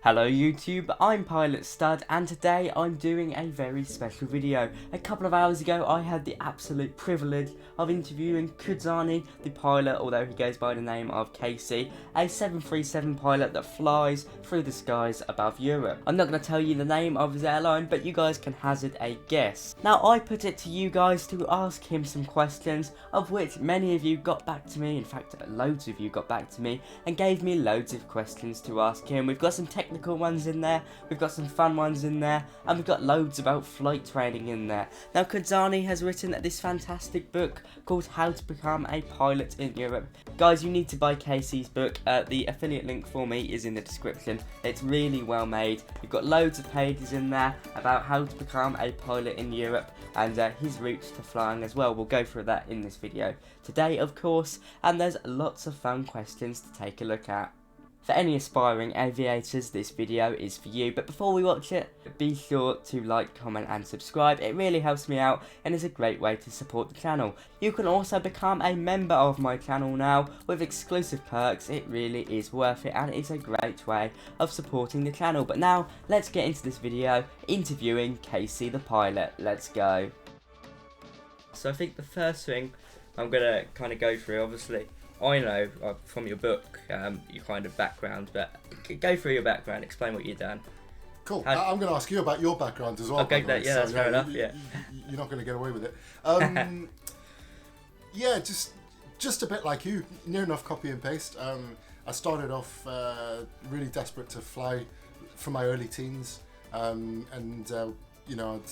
Hello YouTube, I'm Pilot Stud and today I'm doing a very special video. A couple of hours ago I had the absolute privilege of interviewing Kudzani, the pilot, although he goes by the name of Casey, a 737 pilot that flies through the skies above Europe. I'm not going to tell you the name of his airline, but you guys can hazard a guess. Now I put it to you guys to ask him some questions, of which many of you got back to me, in fact loads of you got back to me and gave me loads of questions to ask him. We've got some technical ones in there, we've got some fun ones in there, and we've got loads about flight training in there. Now Kudzani has written this fantastic book called How to Become a Pilot in Europe. Guys, you need to buy Casey's book. The affiliate link for me is in the description. It's really well made. You've got loads of pages in there about how to become a pilot in Europe and his routes to flying as well. We'll go through that in this video today, of course, and there's lots of fun questions to take a look at. For any aspiring aviators, this video is for you, but before we watch it, be sure to like, comment and subscribe. It really helps me out and is a great way to support the channel. You can also become a member of my channel now with exclusive perks. It really is worth it and it's a great way of supporting the channel. But now, let's get into this video interviewing Casey the pilot. Let's go. So I think the first thing I'm going to kind of go through, obviously, I know from your book, your kind of background, but go through your background, explain what you've done. Cool. I'm going to ask you about your background as well. Okay, that's fair enough, yeah. You're not going to get away with it. Yeah, just a bit like you, near enough copy and paste. I started off really desperate to fly from my early teens, and you know,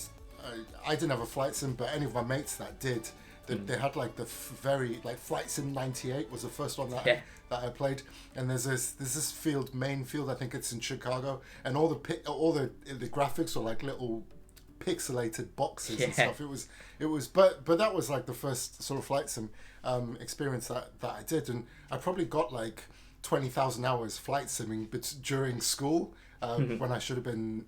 I didn't have a flight sim, but any of my mates that did, they had like the Flight Sim 98 was the first one that I played, and there's this field, main field, I think it's in Chicago, and all the graphics are like little pixelated boxes and stuff. It was but that was like the first sort of flight sim experience that I did, and I probably got like 20,000 hours flight simming during school when I should have been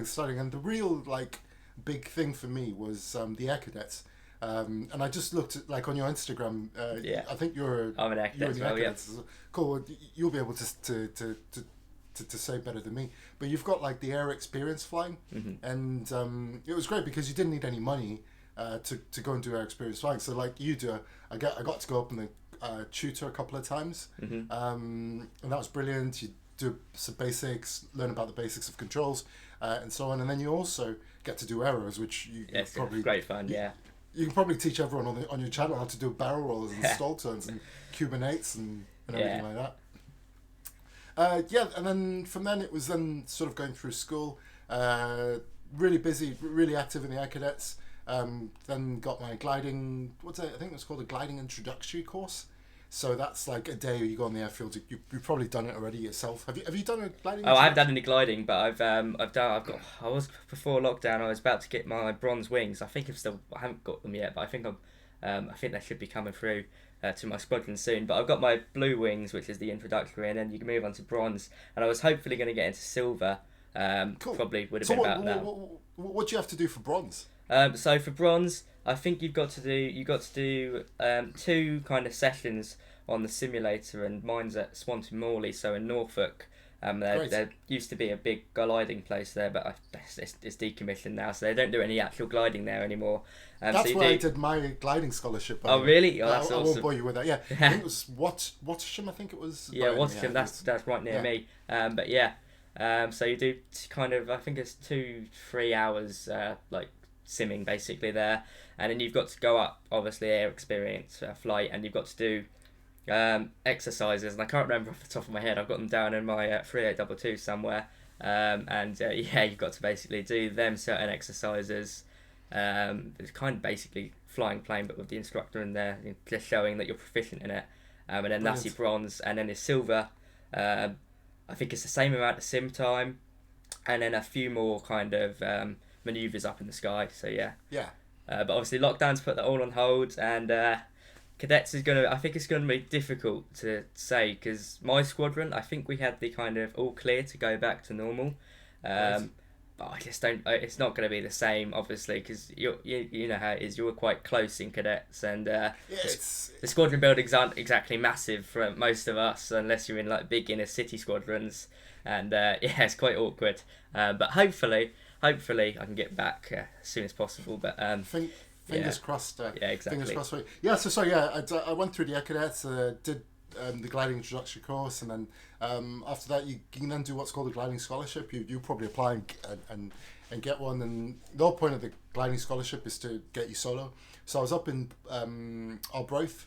studying. And the real like big thing for me was the Air Cadets. And I just looked at, like, on your Instagram. I think I'm an Air Cadet as well. Yeah. Cool. You'll be able to say better than me. But you've got like the air experience flying, and it was great because you didn't need any money to go and do air experience flying. So like you do, I got to go up and tutor a couple of times, and that was brilliant. You do some basics, learn about the basics of controls, and so on, and then you also get to do arrows, which it's probably great fun. Yeah. You can probably teach everyone on your channel how to do barrel rolls and stall turns and Cuban 8s and everything like that. And then from then it was then sort of going through school, really busy, really active in the Air Cadets. Then got my gliding, I think it was called a gliding introductory course. So that's like a day you go on the airfield. You've probably done it already yourself. Have you done a gliding? Oh, I've done any gliding, but I was before lockdown. I was about to get my bronze wings. I haven't got them yet, but I think they should be coming through to my squadron soon. But I've got my blue wings, which is the introductory, and then you can move on to bronze. And I was hopefully going to get into silver. Cool. Probably would have been about now. What do you have to do for bronze? So for bronze, I think you've got to do 2 kind of sessions on the simulator, and mine's at Swanton Morley, so in Norfolk. There used to be a big gliding place there, but it's decommissioned now, so they don't do any actual gliding there anymore. That's where I did my gliding scholarship. Oh really? Oh, that's I awesome. won't bore you with that. Yeah, I think it was Wattisham. I think it was. Yeah, Wattisham. That's right near me. But yeah, so you do kind of, I think it's 2-3 hours like simming basically there, and then you've got to go up, obviously air experience flight, and you've got to do exercises, and I can't remember off the top of my head. I've got them down in my 3822 somewhere, and you've got to basically do them certain exercises. It's kind of basically flying plane, but with the instructor in there, just showing that you're proficient in it. And then that's your bronze, and then your silver. I think it's the same amount of sim time, and then a few more kind of manoeuvres up in the sky. So yeah. But obviously lockdown's put that all on hold, and Cadets I think it's gonna be difficult to say, because my squadron, I think we had the kind of all clear to go back to normal, but I just don't. It's not going to be the same, obviously, because you know how it is. You're quite close in Cadets, and the squadron buildings aren't exactly massive for most of us, unless you're in like big inner city squadrons. and yeah, it's quite awkward. But hopefully I can get back as soon as possible. But Fingers crossed. Yeah, exactly. Fingers crossed. Yeah, so sorry. Yeah, I went through the Cadets, did the gliding introduction course, and then after that you can then do what's called a gliding scholarship. You probably apply and get one. And the whole point of the gliding scholarship is to get you solo. So I was up in Arbroath,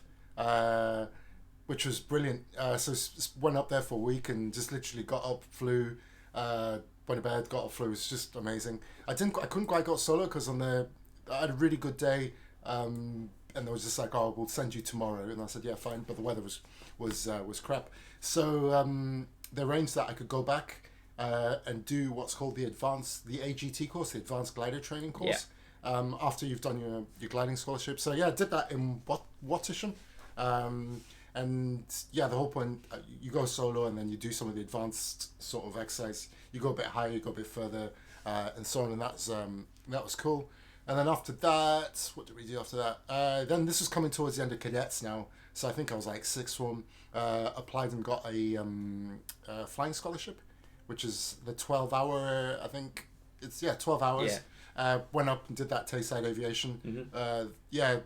which was brilliant. So went up there for a week and just literally got up, flew, went to bed, got up, flew. It was just amazing. I couldn't quite go solo because I had a really good day, and they was just like, "Oh, we'll send you tomorrow," and I said, "Yeah, fine," but the weather was crap. So they arranged that I could go back and do what's called the AGT course, the Advanced Glider Training course. Yeah. After you've done your gliding scholarship. So yeah, I did that in Wattisham. And yeah, the whole point, you go solo and then you do some of the advanced sort of exercise. You go a bit higher, you go a bit further, and so on. And that was cool. And then after that, what did we do after that? Then this was coming towards the end of Cadets now. So I think I was like sixth form. Applied and got a flying scholarship, which is the 12-hour, I think it's 12 hours. Yeah. Went up and did that Tayside Aviation. Mm-hmm. Yeah,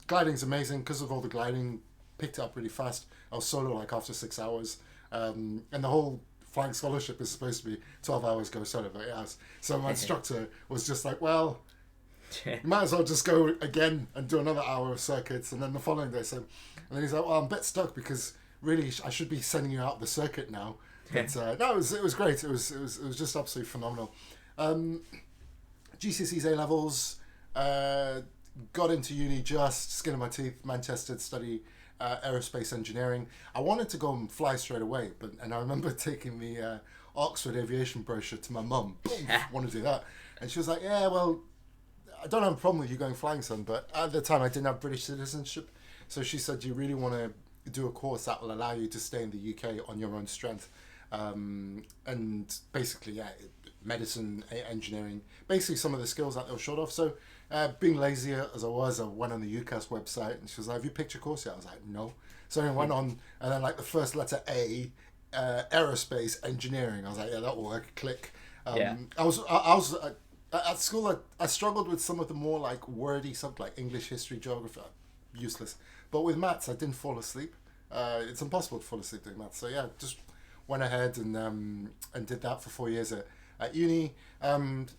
gliding's amazing because of all the gliding. Picked it up really fast. I was solo like after 6 hours, and the whole flying scholarship is supposed to be 12 hours go solo, but yes. So my instructor was just like, well, you might as well just go again and do another hour of circuits, and then the following day. So, and then he's like, well, I'm a bit stuck because really I should be sending you out the circuit now. But no, it was great. It was just absolutely phenomenal. GCSEs, A levels, got into uni just skin of my teeth. Manchester to study aerospace engineering. I wanted to go and fly straight away, and I remember taking the Oxford aviation brochure to my mum. Boom, want to do that, and she was like, "Yeah, well, I don't have a problem with you going flying, son." But at the time, I didn't have British citizenship, so she said, "Do you really want to do a course that will allow you to stay in the UK on your own strength?" And basically, yeah, medicine, engineering, basically some of the skills that they were short of. So being lazy as I went on the UCAS website and she was like, "Have you picked your course yet?" I was like, "No." So I went on, and then like the first letter A, aerospace engineering. I was like, "Yeah, that will work." Click. I was at school. I struggled with some of the more like wordy subjects like English, history, geography. Useless. But with maths, I didn't fall asleep. It's impossible to fall asleep doing maths. So yeah, just went ahead and did that for 4 years at uni.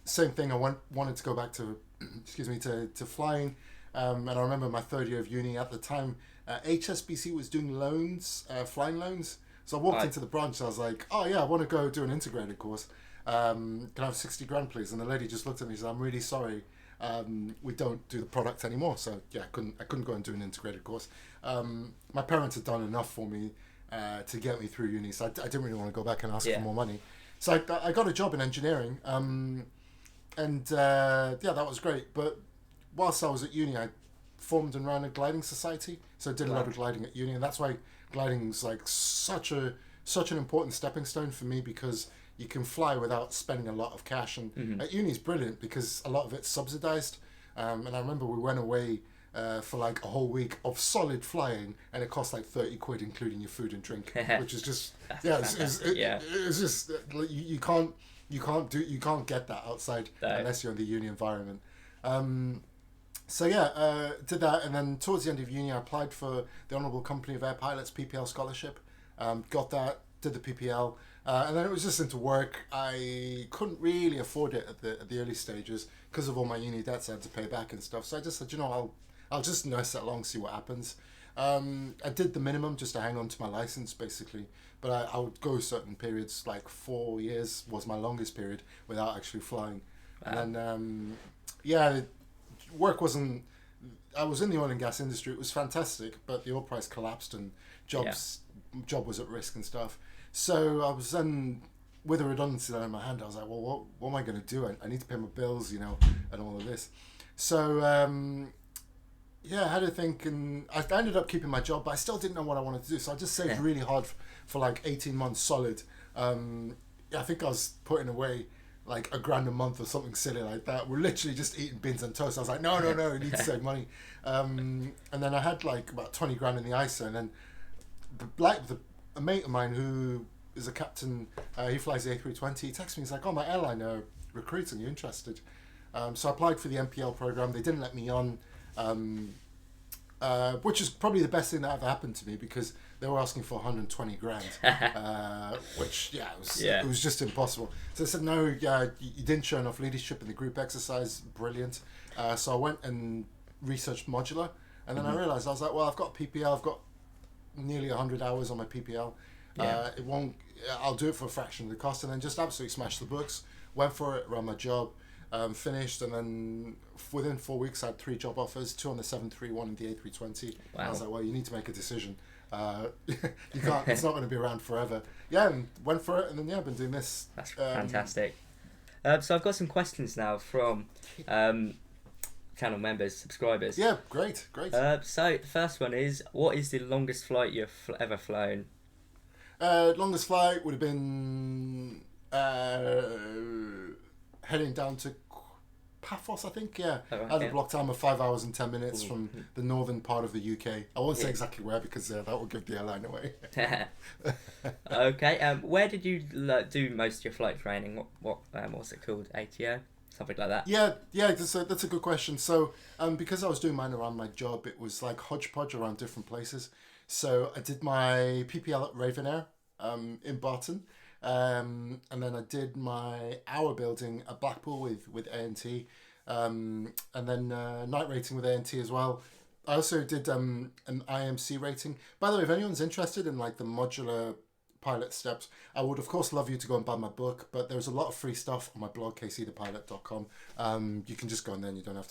Same thing. I wanted to go back to to flying. And I remember my third year of uni at the time. HSBC was doing loans, flying loans. So I walked into the branch. I was like, "Oh yeah, I want to go do an integrated course. Can I have 60 grand, please?" And the lady just looked at me and said, "I'm really sorry. We don't do the product anymore." So yeah, I couldn't go and do an integrated course. My parents had done enough for me to get me through uni, so I didn't really want to go back and ask for more money. So I got a job in engineering, and that was great. But whilst I was at uni, I formed and ran a gliding society, so I did a lot of gliding at uni, and that's why gliding is like such an important stepping stone for me, because you can fly without spending a lot of cash, and at uni is brilliant because a lot of it's subsidized. And I remember we went away for like a whole week of solid flying, and it cost like 30 quid including your food and drink, which is just it's just you can't get that outside unless you're in the uni environment. Did that, and then towards the end of uni I applied for the Honourable Company of Air Pilots PPL scholarship, got that, did the PPL, and then it was just into work. I couldn't really afford it at the early stages because of all my uni debts I had to pay back and stuff, so I just said, I'll just nurse it along, see what happens. I did the minimum just to hang on to my license basically, but I would go certain periods, like 4 years was my longest period without actually flying. Wow. And then work wasn't, I was in the oil and gas industry, it was fantastic, but the oil price collapsed and job was at risk and stuff. So I was then, with a redundancy that in my hand, I was like, well, what am I going to do? I need to pay my bills, and all of this. So I had to think, and I ended up keeping my job, but I still didn't know what I wanted to do. So I just saved really hard for like 18 months solid. I think I was putting away like $1,000 a month or something silly like that. We're literally just eating beans and toast. I was like, no, you need to save money. And then I had like about 20 grand in the ISA, and then a mate of mine who is a captain. He flies the A320. He texts me. He's like, "Oh, my airline are recruiting. You interested?" So I applied for the MPL program. They didn't let me on, which is probably the best thing that ever happened to me because they were asking for 120 grand, which it was just impossible. So I said, "No, you didn't show enough leadership in the group exercise. Brilliant." So I went and researched modular, and then I realized I was like, "Well, I've got PPL. I've got nearly 100 hours on my PPL. It won't. I'll do it for a fraction of the cost." And then just absolutely smashed the books. Went for it, ran my job, finished, and then within 4 weeks I had 3 job offers, 2 on the 731 and the A320. Wow. I was like, "Well, you need to make a decision. You can't. It's not going to be around forever." Yeah, and went for it, and then I've been doing this. That's fantastic. So I've got some questions now from channel members, subscribers. Yeah, great. So the first one is, what is the longest flight you've ever flown? Longest flight would have been heading down to Paphos, I think. Yeah, I had a block time of 5 hours and 10 minutes from the northern part of the UK. I won't say exactly where because that will give the airline away. Okay. Where did you do most of your flight training? What's it called? ATO? Something like that. Yeah. That's a good question. So, because I was doing mine around my job, it was like hodgepodge around different places. So I did my PPL at Raven Air, in Barton, and then I did my hour building at Blackpool with A&T, and then night rating with A&T as well. I also did an IMC rating. By the way, if anyone's interested in like the modular pilot steps, I would of course love you to go and buy my book, but there's a lot of free stuff on my blog, kcthepilot.com. You can just go on there and you don't have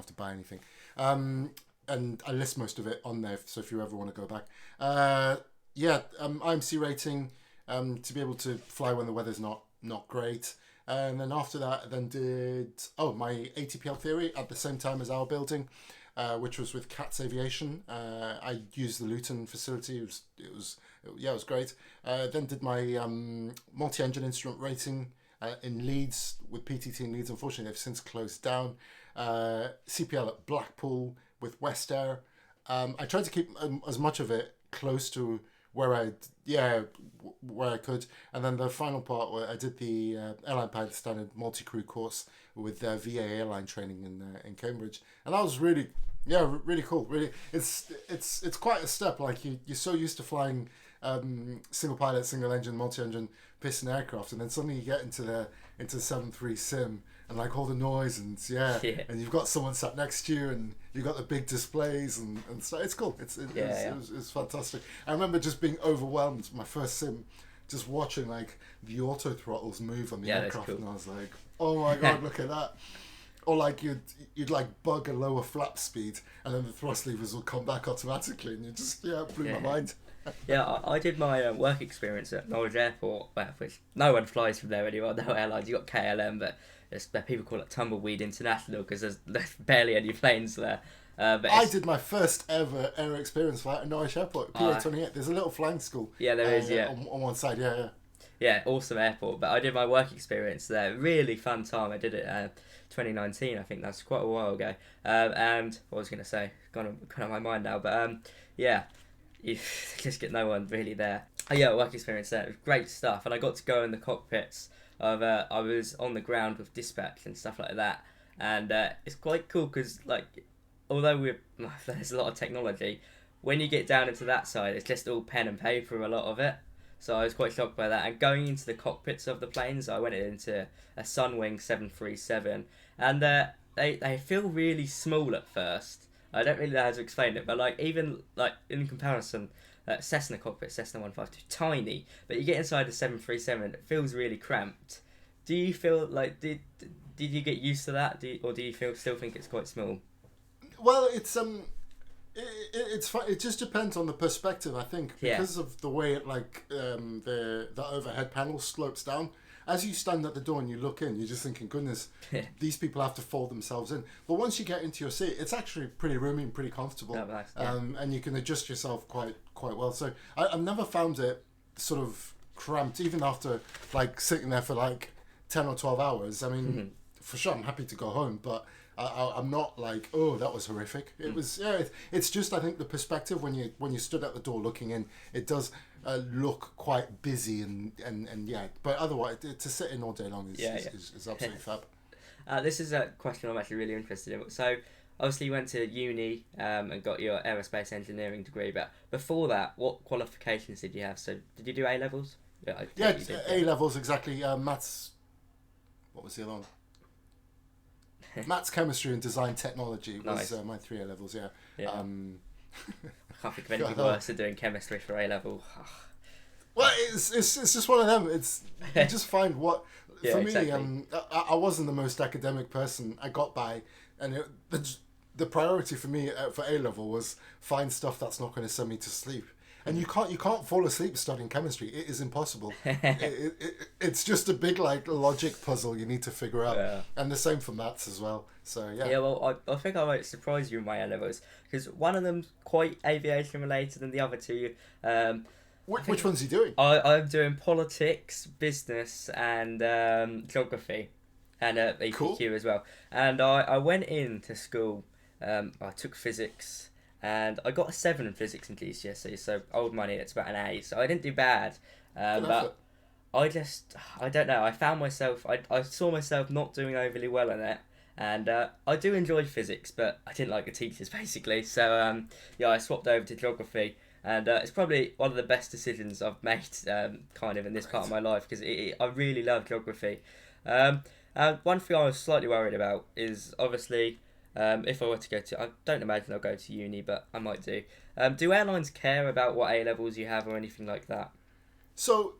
to buy anything, and I list most of it on there, so if you ever want to go back. IMC rating, to be able to fly when the weather's not great, and then after that I then did my ATPL theory at the same time as our building, which was with Cadets aviation. I used the Luton facility. It was great. Then did my multi-engine instrument rating in Leeds with PTT in Leeds. Unfortunately, they've since closed down. CPL at Blackpool with West Air. I tried to keep as much of it close to where I could. And then the final part where I did the airline pilot standard multi-crew course with VA airline training in Cambridge, and that was really cool. Really, it's quite a step. Like you're so used to flying single pilot, single engine, multi-engine piston aircraft, and then suddenly you get into the 737 sim and like all the noise and and you've got someone sat next to you and you've got the big displays and so it's cool. It's fantastic. I remember just being overwhelmed my first sim, just watching like the auto throttles move on the aircraft, cool. And I was like, oh my god, look at that. Or like you'd like bug a lower flap speed and then the thrust levers will come back automatically, and you just blew my mind. I did my work experience at Norwich Airport, which no one flies from there anymore, no airlines. You got KLM, but people call it Tumbleweed International because there's barely any planes there. But I did my first ever air experience flight at Norwich Airport, PA28. There's a little flying school. Yeah, there is. On one side. Yeah, awesome airport. But I did my work experience there. Really fun time. I did it 2019. I think that's quite a while ago. And what was I going to say? Gone on my mind now. But you just get no one really there. Work experience there. It was great stuff, and I got to go in the cockpits of. I was on the ground with dispatch and stuff like that, and it's quite cool because like, although there's a lot of technology, when you get down into that side, it's just all pen and paper, a lot of it. So I was quite shocked by that. And going into the cockpits of the planes, I went into a Sunwing 737, and they feel really small at first. I don't really know how to explain it, but like even like in comparison, Cessna cockpit, Cessna 152, tiny, but you get inside the 737, it feels really cramped. Do you feel like did you get used to that, or do you still think it's quite small? Well, it's it just depends on the perspective, I think, because of the way it the overhead panel slopes down. As you stand at the door and you look in, you're just thinking, goodness, these people have to fold themselves in. But once you get into your seat, it's actually pretty roomy and pretty comfortable. Oh, nice. And you can adjust yourself quite well. So I've never found it sort of cramped, even after like sitting there for like 10 or 12 hours. I mean, for sure, I'm happy to go home, but I'm not like, oh, that was horrific. It was, it's just, I think the perspective when you stood at the door looking in, it does, look quite busy and yeah. But otherwise, to sit in all day long is absolutely fab. This is a question I'm actually really interested in. So, obviously, you went to uni and got your aerospace engineering degree. But before that, what qualifications did you have? So, did you do A levels? Yeah, A levels exactly. Maths. What was the other one? Maths, chemistry, and design technology was my 3 A levels. Yeah. I can't think of anything worse than doing chemistry for A level. Well, it's just one of them. It's you just find what for me. Exactly. I wasn't the most academic person. I got by, and the priority for me for A level was find stuff that's not going to send me to sleep. And you can't fall asleep studying chemistry. It is impossible. It's just a big logic puzzle you need to figure out. Yeah. And the same for maths as well. So yeah. Yeah, well, I think I might surprise you in my A levels because one of them's quite aviation related, and the other two. Which one's you doing? I'm doing politics, business, and geography, and EPQ cool. as well. And I went into school. I took physics. And I got a 7 in physics in GCSE, so old money, it's about an A. So I didn't do bad, but I don't know. I found myself, I saw myself not doing overly well in it, and I do enjoy physics, but I didn't like the teachers basically. So I swapped over to geography, and it's probably one of the best decisions I've made, kind of in this part of my life because I really love geography. One thing I was slightly worried about is obviously. If I were to go to, I don't imagine I'll go to uni, but I might do. Do airlines care about what A levels you have or anything like that? So,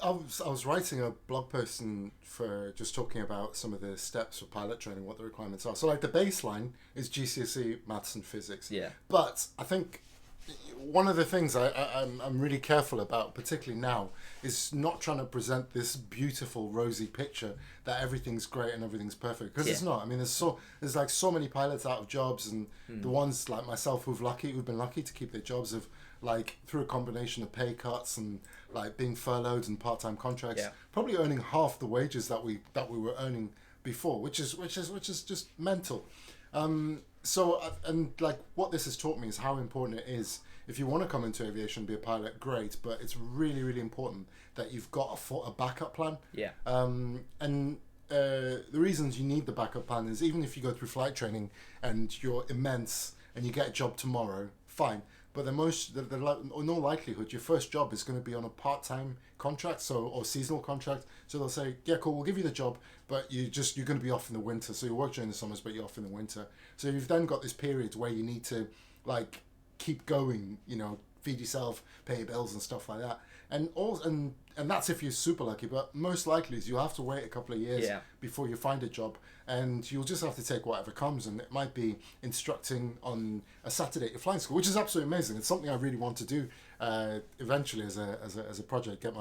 I was writing a blog post for just talking about some of the steps for pilot training, what the requirements are. So, like the baseline is GCSE maths and physics. Yeah. But I think one of the things I'm really careful about, particularly now, is not trying to present this beautiful rosy picture that everything's great and everything's perfect, because it's not. I mean, there's like so many pilots out of jobs, and the ones like myself who've been lucky to keep their jobs have like through a combination of pay cuts and like being furloughed and part-time contracts, probably earning half the wages that we were earning before, which is just mental. So, and like what this has taught me is how important it is. If you want to come into aviation and be a pilot, great, but it's really, really important that you've got a backup plan. Yeah. And the reasons you need the backup plan is even if you go through flight training and you're immense and you get a job tomorrow, fine. But in all likelihood, your first job is going to be on a part-time contract, or seasonal contract. So they'll say, yeah, cool, we'll give you the job, but you're going to be off in the winter. So you work during the summers, but you're off in the winter. So you've then got this period where you need to like keep going, feed yourself, pay your bills and stuff like that. And that's if you're super lucky, but most likely is you'll have to wait a couple of years before you find a job, and you'll just have to take whatever comes. And it might be instructing on a Saturday at flying school, which is absolutely amazing. It's something I really want to do eventually as a project, get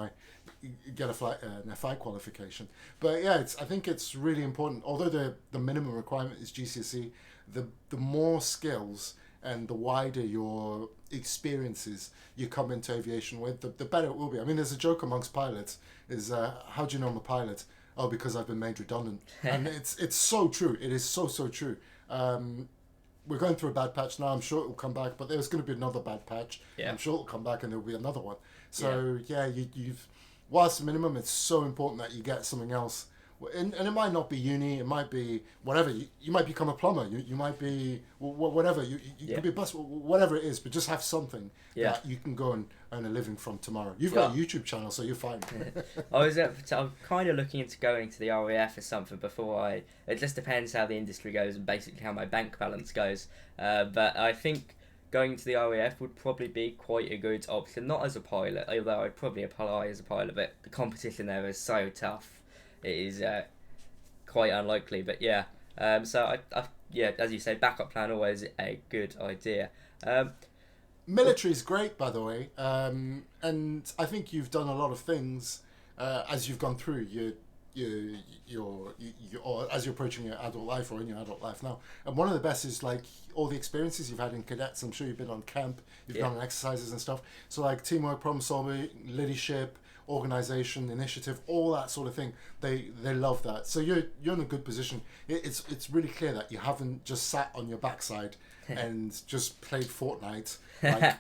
an FI qualification. But yeah, I think it's really important. Although the minimum requirement is GCSE, the more skills and the wider your experiences you come into aviation with, the better it will be. I mean, there's a joke amongst pilots is, how do you know I'm a pilot? Oh, because I've been made redundant. And it's so true. It is so true. We're going through a bad patch now. I'm sure it will come back, but there's going to be another bad patch. Yeah. I'm sure it will come back and there will be another one. So you've whilst minimum, it's so important that you get something else. And it might not be uni, it might be whatever. You might become a plumber, you might be whatever, you could be a bus, whatever it is, but just have something that you can go and earn a living from tomorrow. You've got a YouTube channel, so you're fine. I'm kind of looking into going to the RAF or something it just depends how the industry goes and basically how my bank balance goes. But I think going to the RAF would probably be quite a good option, not as a pilot, although I'd probably apply as a pilot, but the competition there is so tough. It is quite unlikely, but so I as you say, backup plan always a good idea. Military is great, by the way, and I think you've done a lot of things as you've gone through or as you're approaching your adult life or in your adult life now. And one of the best is like all the experiences you've had in cadets. I'm sure you've been on camp, you've gone on exercises and stuff. So like teamwork, problem solving, leadership, organization, initiative, all that sort of thing. They love that. So you're in a good position. It's really clear that you haven't just sat on your backside and just played Fortnite like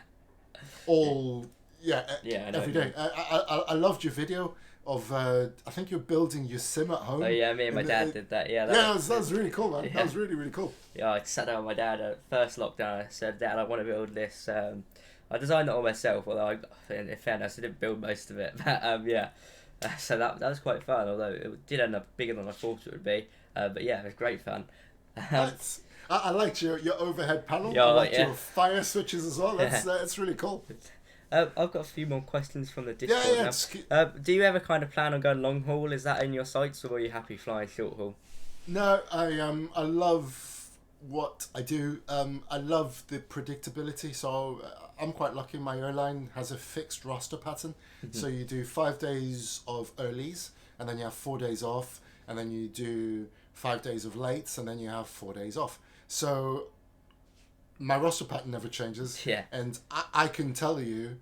all every day. I loved your video of I think you're building your sim at home. Oh yeah, me and my dad did that. Yeah, that was really cool, man. Yeah. That was really cool. Yeah, I sat down with my dad at first lockdown. I said, Dad, I want to build this. I designed it all myself, although in fairness, I didn't build most of it. But yeah, so that was quite fun. Although it did end up bigger than I thought it would be. But yeah, it was great fun. I liked your overhead panel. Yeah, I liked your fire switches as well. That's really cool. I've got a few more questions from the Discord now. Do you ever kind of plan on going long haul? Is that in your sights, or are you happy flying short haul? No, I love what I do. I love the predictability. So I'm quite lucky. My airline has a fixed roster pattern. So you do 5 days of earlies, and then you have 4 days off, and then you do 5 days of lates, and then you have 4 days off. So my roster pattern never changes. Yeah. And I can tell you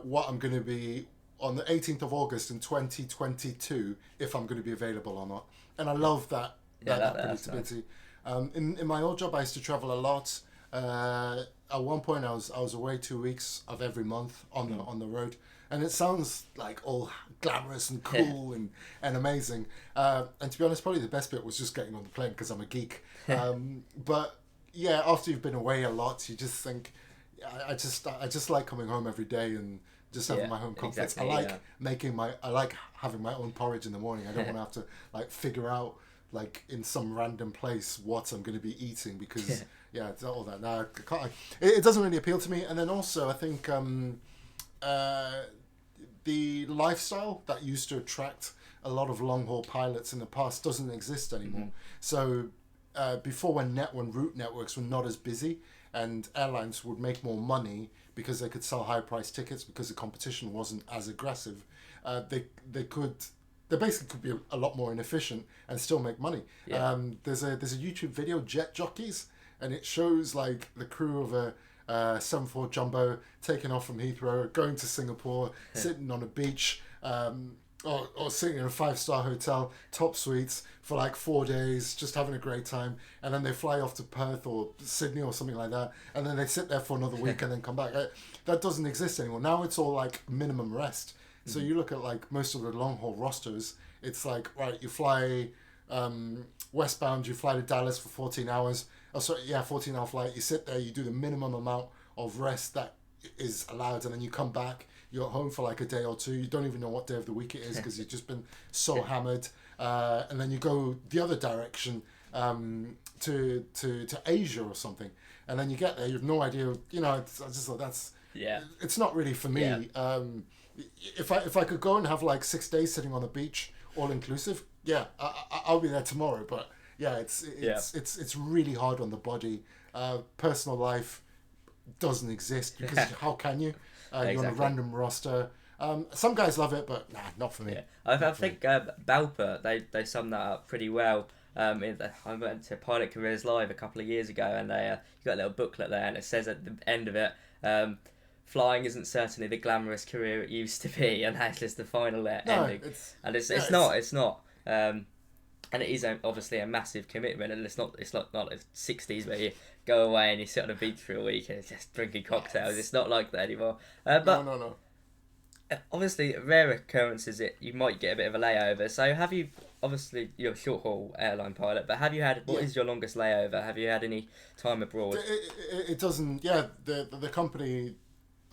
what I'm going to be on the 18th of August in 2022 if I'm going to be available or not. And I love that predictability. Nice. In my old job, I used to travel a lot. At one point, I was away 2 weeks of every month on the road. And it sounds like all glamorous and cool and amazing. And to be honest, probably the best bit was just getting on the plane because I'm a geek. But yeah, after you've been away a lot, you just think, I just like coming home every day and just having my home comforts. Exactly, I like having my own porridge in the morning. I don't want to have to like figure out like in some random place what I'm going to be eating because it's all that. No, it doesn't really appeal to me. And then also I think the lifestyle that used to attract a lot of long haul pilots in the past doesn't exist anymore. So before when route networks were not as busy and airlines would make more money because they could sell high price tickets because the competition wasn't as aggressive, they basically could be a lot more inefficient and still make money. There's a YouTube video, Jet Jockeys, and it shows like the crew of a 74 Jumbo taking off from Heathrow, going to Singapore, sitting on a beach, or sitting in a 5-star hotel, top suites for like 4 days, just having a great time, and then they fly off to Perth or Sydney or something like that, and then they sit there for another week and then come back. That doesn't exist anymore. Now it's all like minimum rest. So you look at like most of the long haul rosters, it's like, right, you fly westbound, you fly to Dallas for 14 hours. 14-hour flight. You sit there, you do the minimum amount of rest that is allowed, and then you come back. You're at home for like a day or two. You don't even know what day of the week it is because you've just been so hammered. And then you go the other direction to Asia or something, and then you get there. You have no idea. I just thought it's not really for me. Yeah. If I could go and have like 6 days sitting on the beach, all inclusive, I'll be there tomorrow. But it's really hard on the body. Personal life doesn't exist because how can you? You're on a random roster. Some guys love it, but not for me. Yeah. I think Balper, they summed that up pretty well. I went to Pilot Careers Live a couple of years ago, and you got a little booklet there, and it says at the end of it, flying isn't certainly the glamorous career it used to be, and that's just the final ending. It's not. And it is obviously a massive commitment, and it's not like the 60s where you go away and you sit on a beach for a week and it's just drinking cocktails. Yes. It's not like that anymore. No. Obviously, rare occurrences you might get a bit of a layover. So have you, obviously you're a short haul airline pilot, but have you had, what is your longest layover? Have you had any time abroad? It doesn't, the company,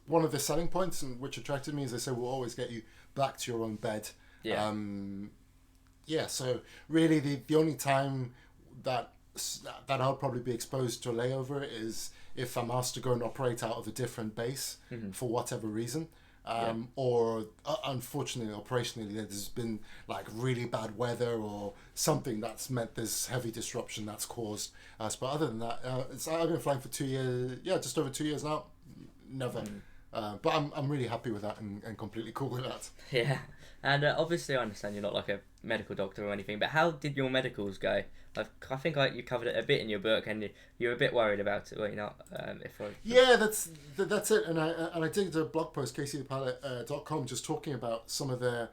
one of the selling points which attracted me is they say we'll always get you back to your own bed. So really the only time that I'll probably be exposed to a layover is if I'm asked to go and operate out of a different base for whatever reason. Or unfortunately, operationally, there's been like really bad weather or something that's meant there's heavy disruption that's caused us. But other than that, I've been flying for 2 years, just over 2 years now. Never. But I'm really happy with that and completely cool with that. Yeah. And obviously, I understand you're not like a medical doctor or anything, but how did your medicals go? I think you covered it a bit in your book, and you're a bit worried about it, were you not? That's it. And I did a blog post, caseythepilot.com, just talking about some of the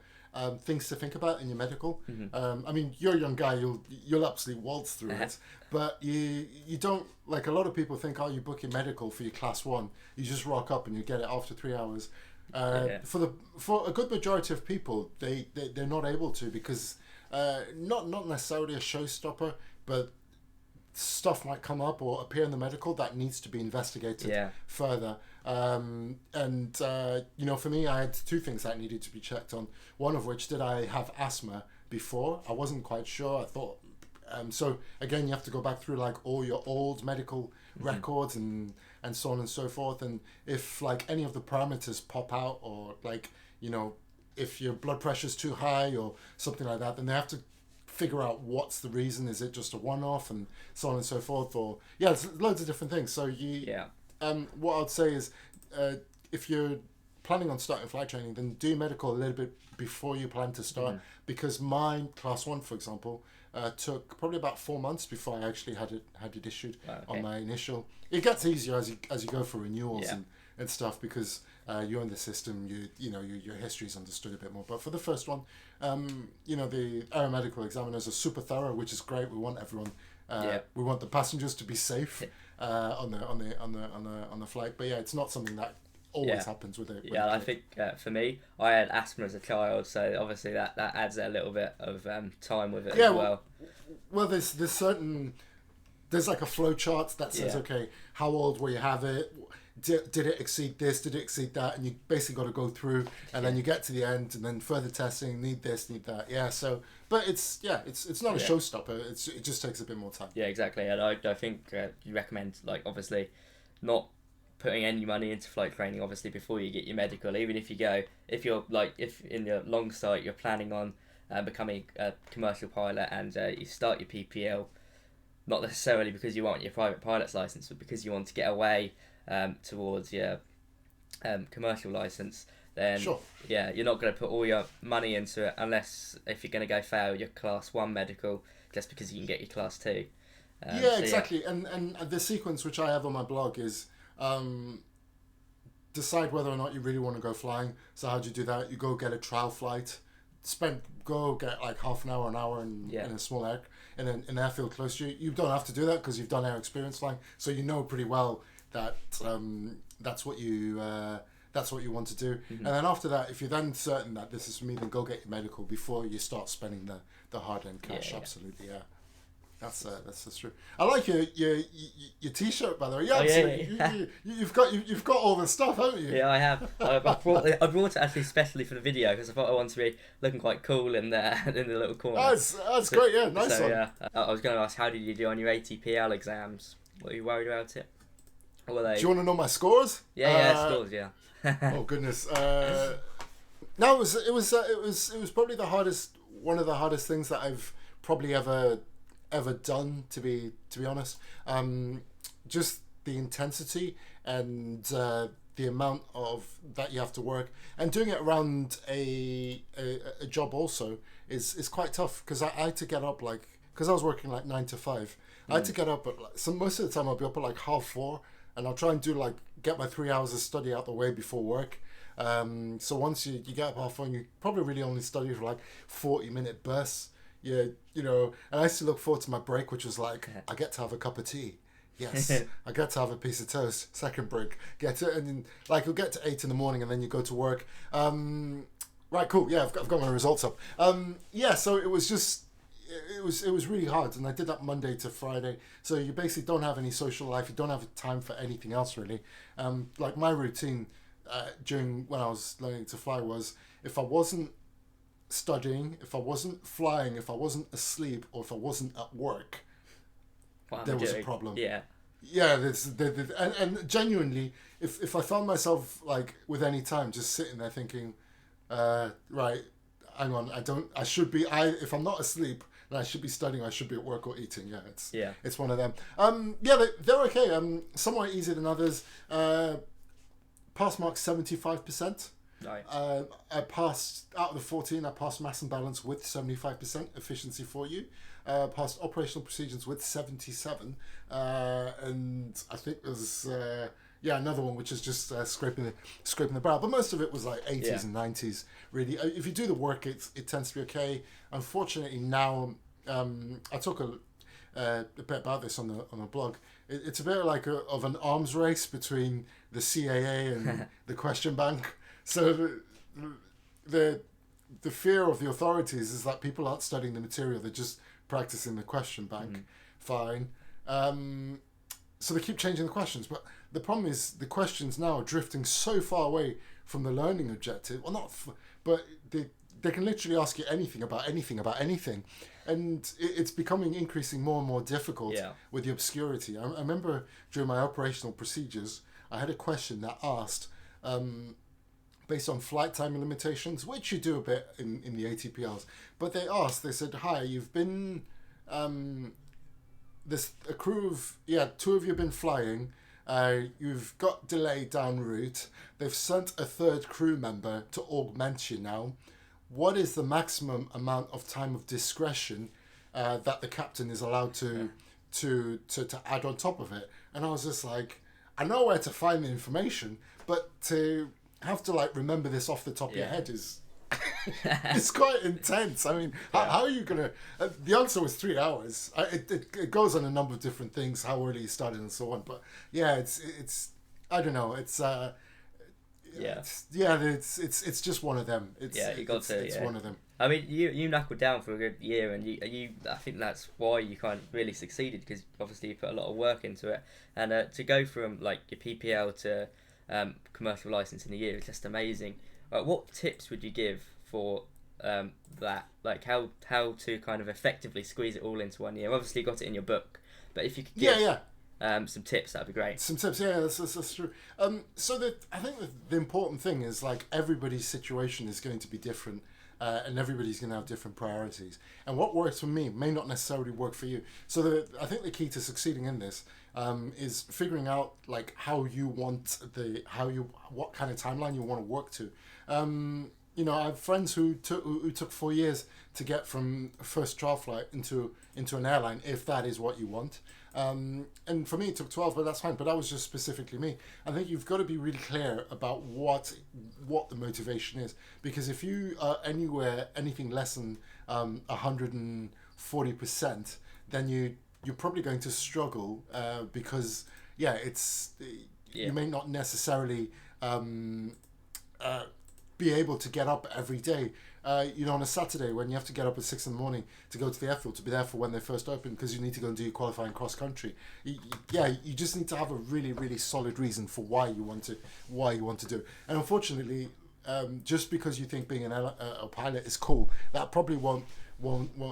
things to think about in your medical. I mean, you're a young guy, you'll absolutely waltz through it, but you don't, like a lot of people think, you book your medical for your class 1, you just rock up and you get it after 3 hours. For a good majority of people, they're not able to because not necessarily a showstopper, but stuff might come up or appear in the medical that needs to be investigated further. For me, I had two things that needed to be checked on. One of which, did I have asthma before? I wasn't quite sure. I thought so again, you have to go back through like all your old medical records and so on and so forth, and if like any of the parameters pop out, or like, you know, if your blood pressure is too high or something like that, then they have to figure out what's the reason. Is it just a one-off and so on and so forth, or it's loads of different things. So what I'd say is if you're planning on starting flight training, then do medical a little bit before you plan to start, because my class 1, for example, took probably about 4 months before I actually had it issued on my initial. It gets easier as you go for renewals and stuff, because you're in the system, your history is understood a bit more. But for the first one, the aeromedical examiners are super thorough, which is great. We want everyone, we want the passengers to be safe on the flight. But it's not something that always happens with it. I think for me, I had asthma as a child, so obviously that adds a little bit of time with it as well. Well, there's like a flow chart that says, okay, how old will you have it? Did it exceed this? Did it exceed that? And you basically got to go through, and then you get to the end, and then further testing. Need this, need that. So, but it's not a showstopper. It just takes a bit more time. Yeah, exactly. And I think you recommend, like, obviously not putting any money into flight training, obviously, before you get your medical. Even if if in your long start you're planning on becoming a commercial pilot, and you start your PPL, not necessarily because you want your private pilot's license, but because you want to get away towards your commercial license, then you're not going to put all your money into it, unless if you're going to go fail your class 1 medical just because you can get your class 2. Exactly. And the sequence which I have on my blog is decide whether or not you really want to go flying. So how do you do that? You go get a trial flight, go get like half an hour in a small air, and then an airfield close to you. You don't have to do that because you've done air experience flying, so you know pretty well that that's what you want to do. And then after that, if you're then certain that this is for me, then go get your medical before you start spending the hard earned cash. Absolutely. That's true. I like your t-shirt, by the way. You've got all the stuff, haven't you? Yeah, I have. I brought it actually specially for the video because I thought I wanted to be looking quite cool in the little corner. That's great. Yeah, nice one. I was going to ask, how did you do on your ATPL exams? Were you worried about it? Or were they... Do you want to know my scores? Scores. Yeah. Oh goodness. No, it was probably one of the hardest things that I've probably ever done, to be honest. Just the intensity and the amount of that you have to work, and doing it around a job also is quite tough, because I had to get up because I was working like 9 to 5. I had to get up at most of the time I'll be up at like 4:30, and I'll try and get my 3 hours of study out the way before work. So once you get up 4:30, you probably really only study for like 40-minute bursts. And I used to look forward to my break, which was like, I get to have a cup of tea. Yes, I get to have a piece of toast. Second break, get it, and then you'll get to 8 in the morning, and then you go to work. Right, cool. Yeah, I've got my results up. So it was just, it was really hard, and I did that Monday to Friday. So you basically don't have any social life. You don't have time for anything else really. Like my routine during when I was learning to fly was, if I wasn't studying, if I wasn't flying, if I wasn't asleep, or if I wasn't at work, there was a problem. And genuinely, if I found myself with any time just sitting there thinking, right, hang on, if I'm not asleep, then I should be studying, I should be at work or eating. It's one of them. They're okay. Some are easier than others. Pass mark 75%. Nice. I passed, out of the 14, I passed mass and balance with 75% efficiency for you. Passed operational procedures with 77. And I think there's another one which is just scraping the brow. But most of it was like 80s and 90s, really. If you do the work, it tends to be okay. Unfortunately, now, I talk a bit about this on the blog. It's a bit like of an arms race between the CAA and the question bank. So the fear of the authorities is that people aren't studying the material; they're just practicing the question bank. Fine. So they keep changing the questions, but the problem is the questions now are drifting so far away from the learning objective. Well, but they can literally ask you anything about anything, and it's becoming increasingly more and more difficult with the obscurity. I remember during my operational procedures, I had a question that asked, based on flight time limitations, which you do a bit in the ATPLs, but they said, hi, you've been, there's a crew of, two of you have been flying, you've got delayed en route, they've sent a third crew member to augment you now. What is the maximum amount of time of discretion that the captain is allowed to add on top of it? And I was just like, I know where to find the information, but to have to like remember this off the top of your head is it's quite intense. I mean, how are you gonna? The answer was 3 hours. It goes on a number of different things, how early you started and so on. But yeah, it's I don't know. It's it's just one of them. It's one of them. I mean, you knuckled down for a good year, and you I think that's why you kind of really succeeded, because obviously you put a lot of work into it, and to go from like your PPL to commercial license in a year is just amazing. What tips would you give for that? Like how to kind of effectively squeeze it all into 1 year? Obviously, you got it in your book, but if you could give some tips, that'd be great. Some tips, that's true. So I think the important thing is like everybody's situation is going to be different, and everybody's going to have different priorities. And what works for me may not necessarily work for you. So I think the key to succeeding in this is figuring out like what kind of timeline you want to work to. I have friends who took 4 years to get from first trial flight into an airline, if that is what you want. And for me it took 12, but that's fine. But that was just specifically me. I think you've got to be really clear about what the motivation is, because if you are anything less than 140%, then you're probably going to struggle, because you may not necessarily be able to get up every day. On a Saturday when you have to get up at 6 a.m. to go to the airfield to be there for when they first open, because you need to go and do your qualifying cross country. You just need to have a really, really solid reason for why you want to do it. And unfortunately, just because you think being a pilot is cool, that probably won't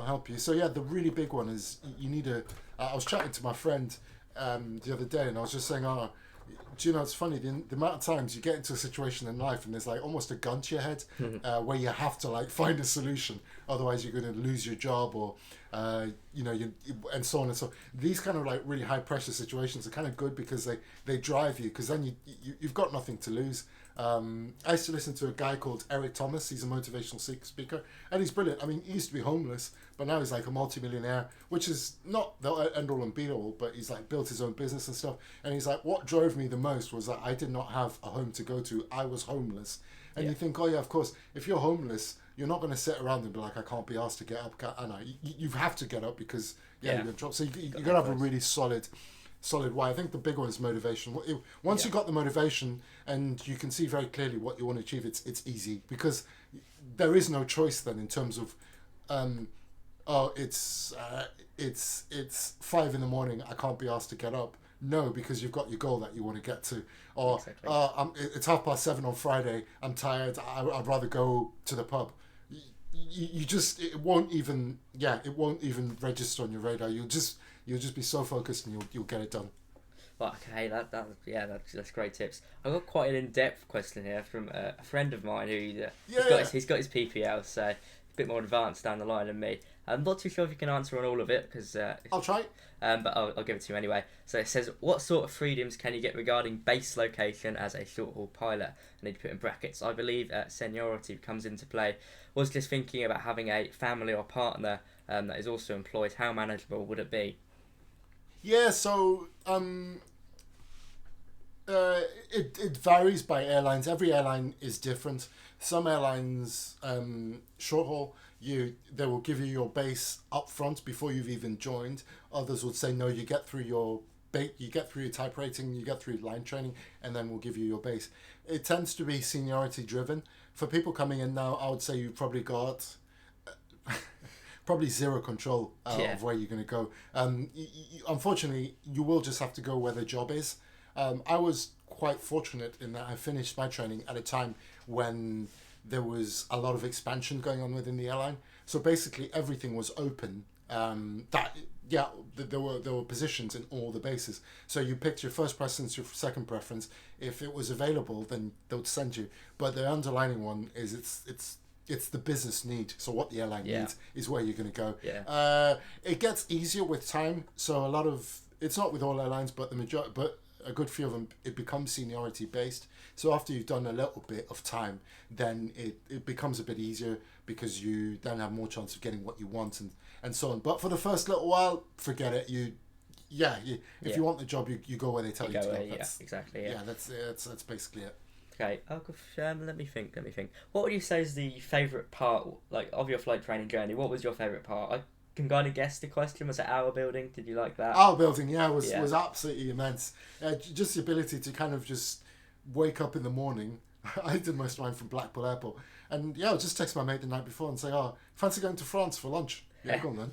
help you. So the really big one is you need I was chatting to my friend the other day, and I was just saying, do you know, it's funny, the amount of times you get into a situation in life and there's like almost a gun to your head, where you have to like find a solution, otherwise you're going to lose your job, or and so on and so. These kind of like really high pressure situations are kind of good because they drive you, because then you've got nothing to lose. I used to listen to a guy called Eric Thomas. He's a motivational speaker, and he's brilliant. I mean, he used to be homeless, but now he's like a multi-millionaire, which is not the end all and be all, but he's like built his own business and stuff. And he's like, what drove me the most was that I did not have a home to go to. I was homeless. And you think, of course, if you're homeless, you're not going to sit around and be like, I can't be asked to get up. I know you have to get up, because you're going to drop. So you're going to have a really solid why. I think the big one is motivation. Once you've got the motivation and you can see very clearly what you want to achieve, it's easy, because there is no choice then in terms of it's 5 a.m, I can't be asked to get up. No, because you've got your goal that you want to get to. Or it's 7:30 on Friday, I'm tired, I'd rather go to the pub. It won't even register on your radar. You'll just be so focused, and you'll get it done. Well, okay, that's great tips. I've got quite an in-depth question here from a friend of mine who he's got his PPL, so a bit more advanced down the line than me. I'm not too sure if you can answer on all of it, because I'll try. But I'll give it to you anyway. So it says, what sort of freedoms can you get regarding base location as a short-haul pilot? I need to put in brackets. I believe seniority comes into play. Was just thinking about having a family or partner that is also employed. How manageable would it be? Yeah, so it varies by airlines. Every airline is different. Some airlines, short haul, they will give you your base up front before you've even joined. Others would say no, you get through your you get through your type rating, you get through line training, and then we'll give you your base. It tends to be seniority driven. For people coming in now, I would say you've probably got probably zero control of where you're going to go. Unfortunately, you will just have to go where the job is. I was quite fortunate in that I finished my training at a time when there was a lot of expansion going on within the airline. So basically everything was open. There were positions in all the bases. So you picked your first preference, your second preference. If it was available, then they would send you. But the underlining one is it's the business need. So what the airline needs is where you're going to go. Yeah. It gets easier with time. So a lot of, it's not with all airlines, but a good few of them, it becomes seniority based. So after you've done a little bit of time, then it becomes a bit easier because you then have more chance of getting what you want and so on. But for the first little while, forget it. If you want the job, you go where they tell you to go. Exactly. Yeah, that's basically it. Okay, let me think. What would you say is the favourite part, like, of your flight training journey? What was your favourite part? I can kind of guess the question. Was it hour building? Did you like that? Hour building, was absolutely immense. Just the ability to kind of just wake up in the morning. I did most of mine from Blackpool Airport. And I'll just text my mate the night before and say, fancy going to France for lunch? Yeah, go on then.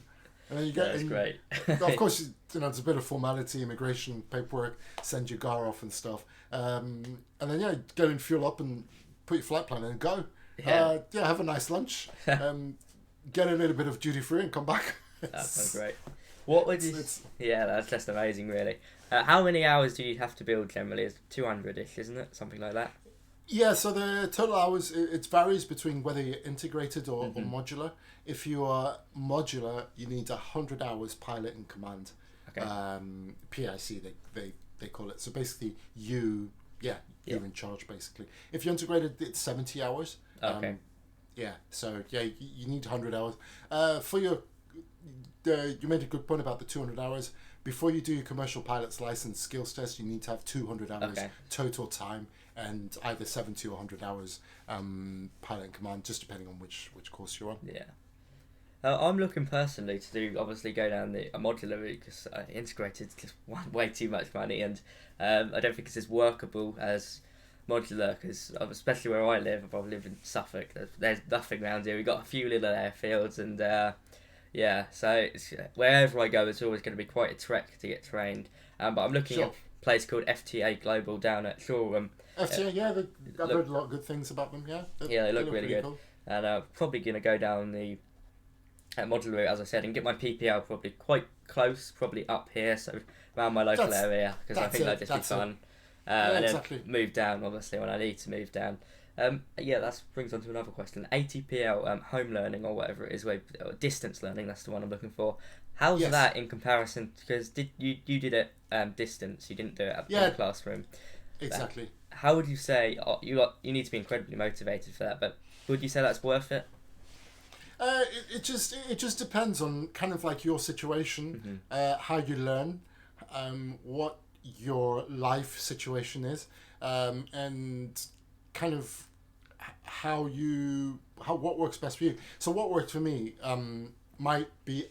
And then you get That's great. Of course, it's a bit of formality, immigration, paperwork, send your GAR off and stuff. And then, go and fuel up and put your flight plan in and go. Have a nice lunch. Get a little bit of duty free and come back. That sounds great. What would you... Yeah, that's just amazing, really. How many hours do you have to build generally? It's 200-ish, isn't it? Something like that? Yeah, so the total hours, it varies between whether you're integrated or modular. If you are modular, you need 100 hours pilot and command. Okay. PIC, they call it. So basically, you're in charge, basically. If you're integrated, it's 70 hours. Okay. You need 100 hours. You made a good point about the 200 hours. Before you do your commercial pilot's license skills test, you need to have 200 hours total time, and either 70 or 100 hours pilot and command, just depending on which course you're on. Yeah. I'm looking personally to go down a modular route because integrated just way too much money, and I don't think it's as workable as modular, because especially where I live, I live in Suffolk, there's nothing around here. We've got a few little airfields, and so wherever I go, it's always going to be quite a trek to get trained. But I'm looking at a place called FTA Global down at Shoreham. FTA, I've heard a lot of good things about them. They look really good. Cool. And I'm probably going to go down the modular route, as I said, and get my PPL probably quite close, probably up here, so around my local area, because I think that'd just be fun. And then move down, obviously, when I need to move down. That brings on to another question. ATPL home learning, or whatever it is, distance learning, that's the one I'm looking for. How's that in comparison? Because you did it distance, you didn't do it in the classroom. Exactly. How would you say, you need to be incredibly motivated for that, but would you say that's worth it? It just depends on kind of like your situation, how you learn, what your life situation is, and kind of what works best for you. So what worked for me might be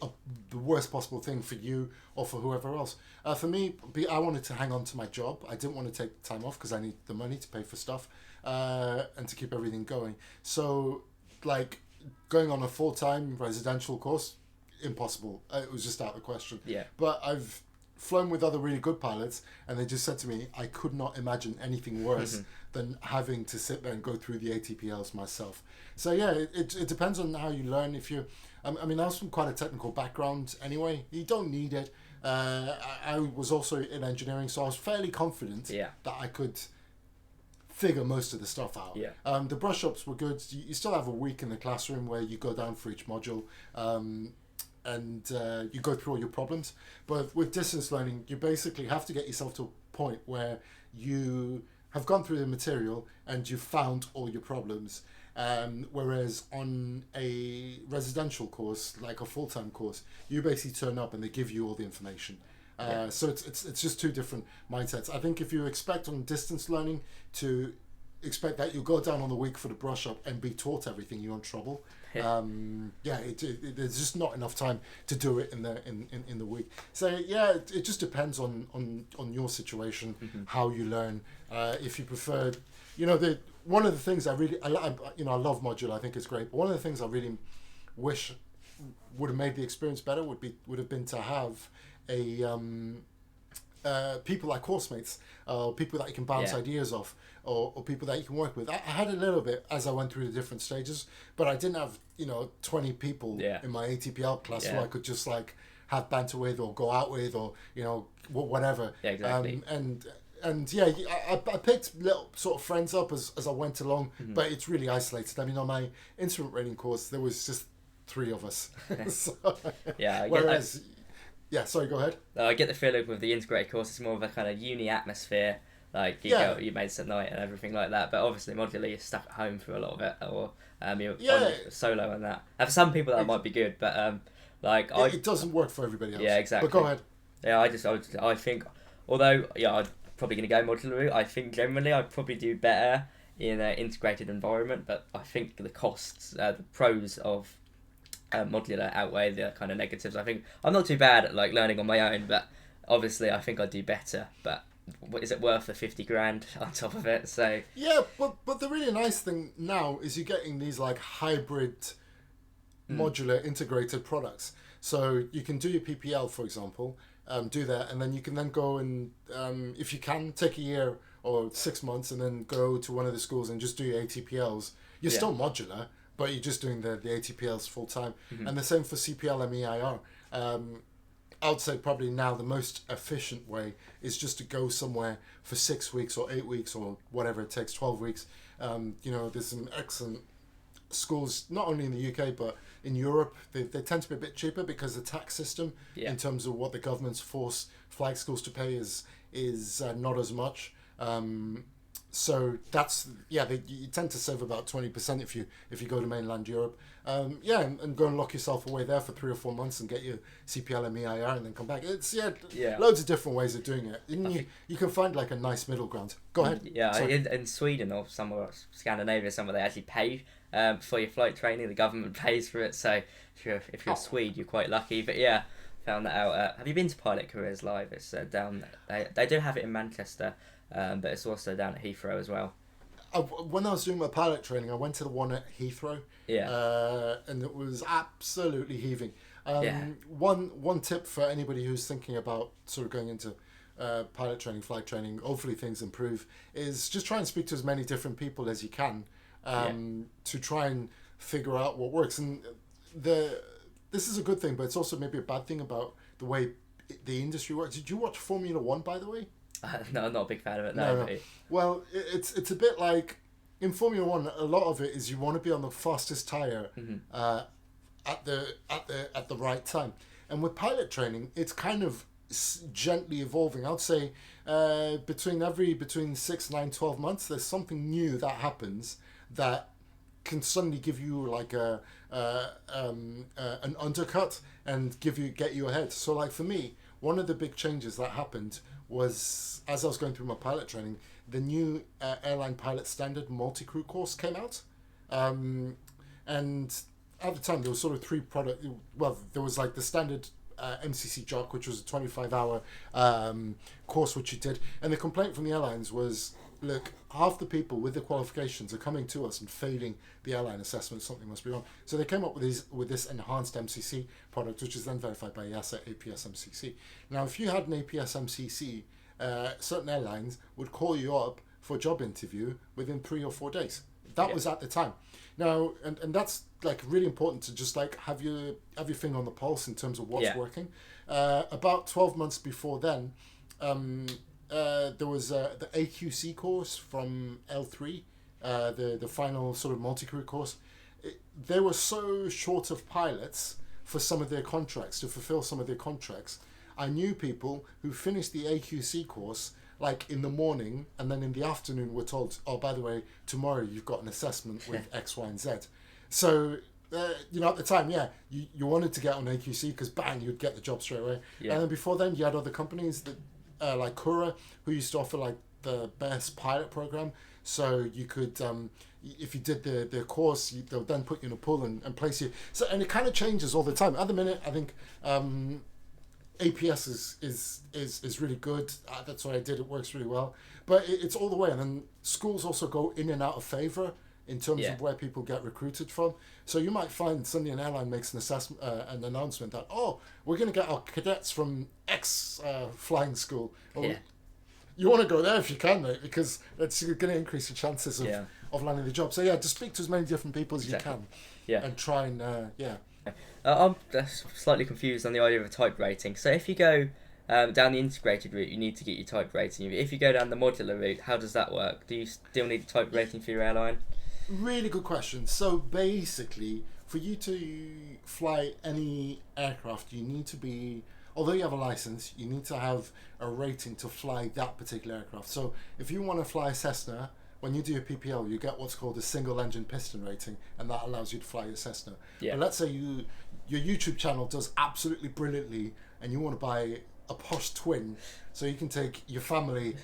the worst possible thing for you or for whoever else. For me, I wanted to hang on to my job. I didn't want to take time off because I need the money to pay for stuff and to keep everything going. So like going on a full-time residential course, impossible. It was just out of the question. Yeah. But I've flown with other really good pilots, and they just said to me, I could not imagine anything worse than having to sit there and go through the ATPLs myself. So it depends on how you learn. If you, I was from quite a technical background anyway. You don't need it. I was also in engineering, so I was fairly confident that I could figure most of the stuff out. The brush-ups were good. You still have a week in the classroom where you go down for each module, and you go through all your problems. But with distance learning, you basically have to get yourself to a point where you have gone through the material and you've found all your problems. Whereas on a residential course, like a full-time course, you basically turn up and they give you all the information. So it's just two different mindsets. I think if you expect on distance learning to expect that you'll go down on the week for the brush up and be taught everything, you're in trouble. There's just not enough time to do it in the week. So yeah, it just depends on your situation, how you learn. If you prefer, one of the things I love modular. I think it's great. But one of the things I really wish would have made the experience better would have been to have a people like course mates, people that you can bounce ideas off, or people that you can work with. I had a little bit as I went through the different stages, but I didn't have 20 people in my ATPL class who I could just like have banter with or go out with, or whatever. Yeah, exactly. I picked little sort of friends up as I went along, but it's really isolated. I mean, on my instrument rating course, there was just 3 of us. Sorry, go ahead. I get the feeling with the integrated course, it's more of a kind of uni atmosphere. Like you mates at night and everything like that. But obviously, modular, you're stuck at home for a lot of it, or you're solo on that. And for some people, that might be good, but it doesn't work for everybody else. Yeah, exactly. But go ahead. Yeah, I think, although I'm probably going to go modular route, I think generally I'd probably do better in an integrated environment. But I think the costs, the pros of modular outweigh the kind of negatives. I think I'm not too bad at like learning on my own, but obviously I think I'd do better. But is it worth the 50 grand on top of it? So yeah, but the really nice thing now is you're getting these like hybrid modular integrated products. So you can do your PPL, for example, do that, and then you can then go and if you can take a year or 6 months and then go to one of the schools and just do your ATPLs. You're still modular, but you're just doing the ATPLs full time. And the same for CPL and EIR. I would say probably now the most efficient way is just to go somewhere for 6 weeks or 8 weeks or whatever it takes, 12 weeks. There's some excellent schools, not only in the UK, but in Europe. They tend to be a bit cheaper because the tax system, in terms of what the governments force flag schools to pay, is not as much. So that's you tend to save about 20% if you go to mainland Europe, and go and lock yourself away there for 3 or 4 months and get your CPL and EIR and then come back. It's loads of different ways of doing it. And you can find like a nice middle ground. Go ahead. Yeah, in Sweden or somewhere Scandinavia, somewhere they actually pay for your flight training. The government pays for it. So if you're a Swede, you're quite lucky. But yeah, found that out. Have you been to Pilot Careers Live? It's down. They do have it in Manchester. But it's also down at Heathrow as well. When I was doing my pilot training, I went to the one at Heathrow. And it was absolutely heaving. One tip for anybody who's thinking about sort of going into pilot training, flight training, hopefully things improve, is just try and speak to as many different people as you can to try and figure out what works. And this is a good thing, but it's also maybe a bad thing about the way the industry works. Did you watch Formula One, by the way? No, I'm not a big fan of it. No. Well, it's a bit like in Formula One. A lot of it is you want to be on the fastest tire at the right time. And with pilot training, it's kind of gently evolving. I'd say between 6, 9, 12 months, there's something new that happens that can suddenly give you like an undercut and get you ahead. So like for me, one of the big changes that happened was, as I was going through my pilot training, the new airline pilot standard multi-crew course came out. And at the time, there was sort of 3 products. Well, there was like the standard MCC JOC, which was a 25-hour course which you did. And the complaint from the airlines was, look, half the people with the qualifications are coming to us and failing the airline assessment. Something must be wrong. So they came up with this enhanced MCC product, which is then verified by EASA APS MCC. Now, if you had an APS MCC, certain airlines would call you up for a job interview within 3 or 4 days. That was at the time. Now, and that's like really important to just like have your finger on the pulse in terms of what's working. About 12 months before then, there was the AQC course from L3, the final sort of multi-crew course. They were so short of pilots for some of their contracts, to fulfill some of their contracts. I knew people who finished the AQC course like in the morning, and then in the afternoon were told, oh, by the way, tomorrow you've got an assessment with X, Y, and Z. So, at the time, you wanted to get on AQC because bang, you'd get the job straight away. And then before then, you had other companies that like Cura, who used to offer like the best pilot program. So you could, if you did the course, they'll then put you in a pool and place you. So, and it kind of changes all the time. At the minute, I think APS is really good. That's what I did. It works really well. But it's all the way. And then schools also go in and out of favour in terms of where people get recruited from. So you might find suddenly an airline makes an announcement that, oh, we're going to get our cadets from X flying school. Or, you want to go there if you can, mate, because it's going to increase your chances of landing the job. So yeah, just speak to as many different people as you can. Yeah. And try and, I'm slightly confused on the idea of a type rating. So if you go down the integrated route, you need to get your type rating. If you go down the modular route, how does that work? Do you still need a type rating for your airline? Really good question. So basically, for you to fly any aircraft, you need to be, although you have a license, you need to have a rating to fly that particular aircraft. So if you want to fly a Cessna, when you do your PPL, you get what's called a single engine piston rating, and that allows you to fly your Cessna. But let's say your YouTube channel does absolutely brilliantly, and you want to buy a posh twin, so you can take your family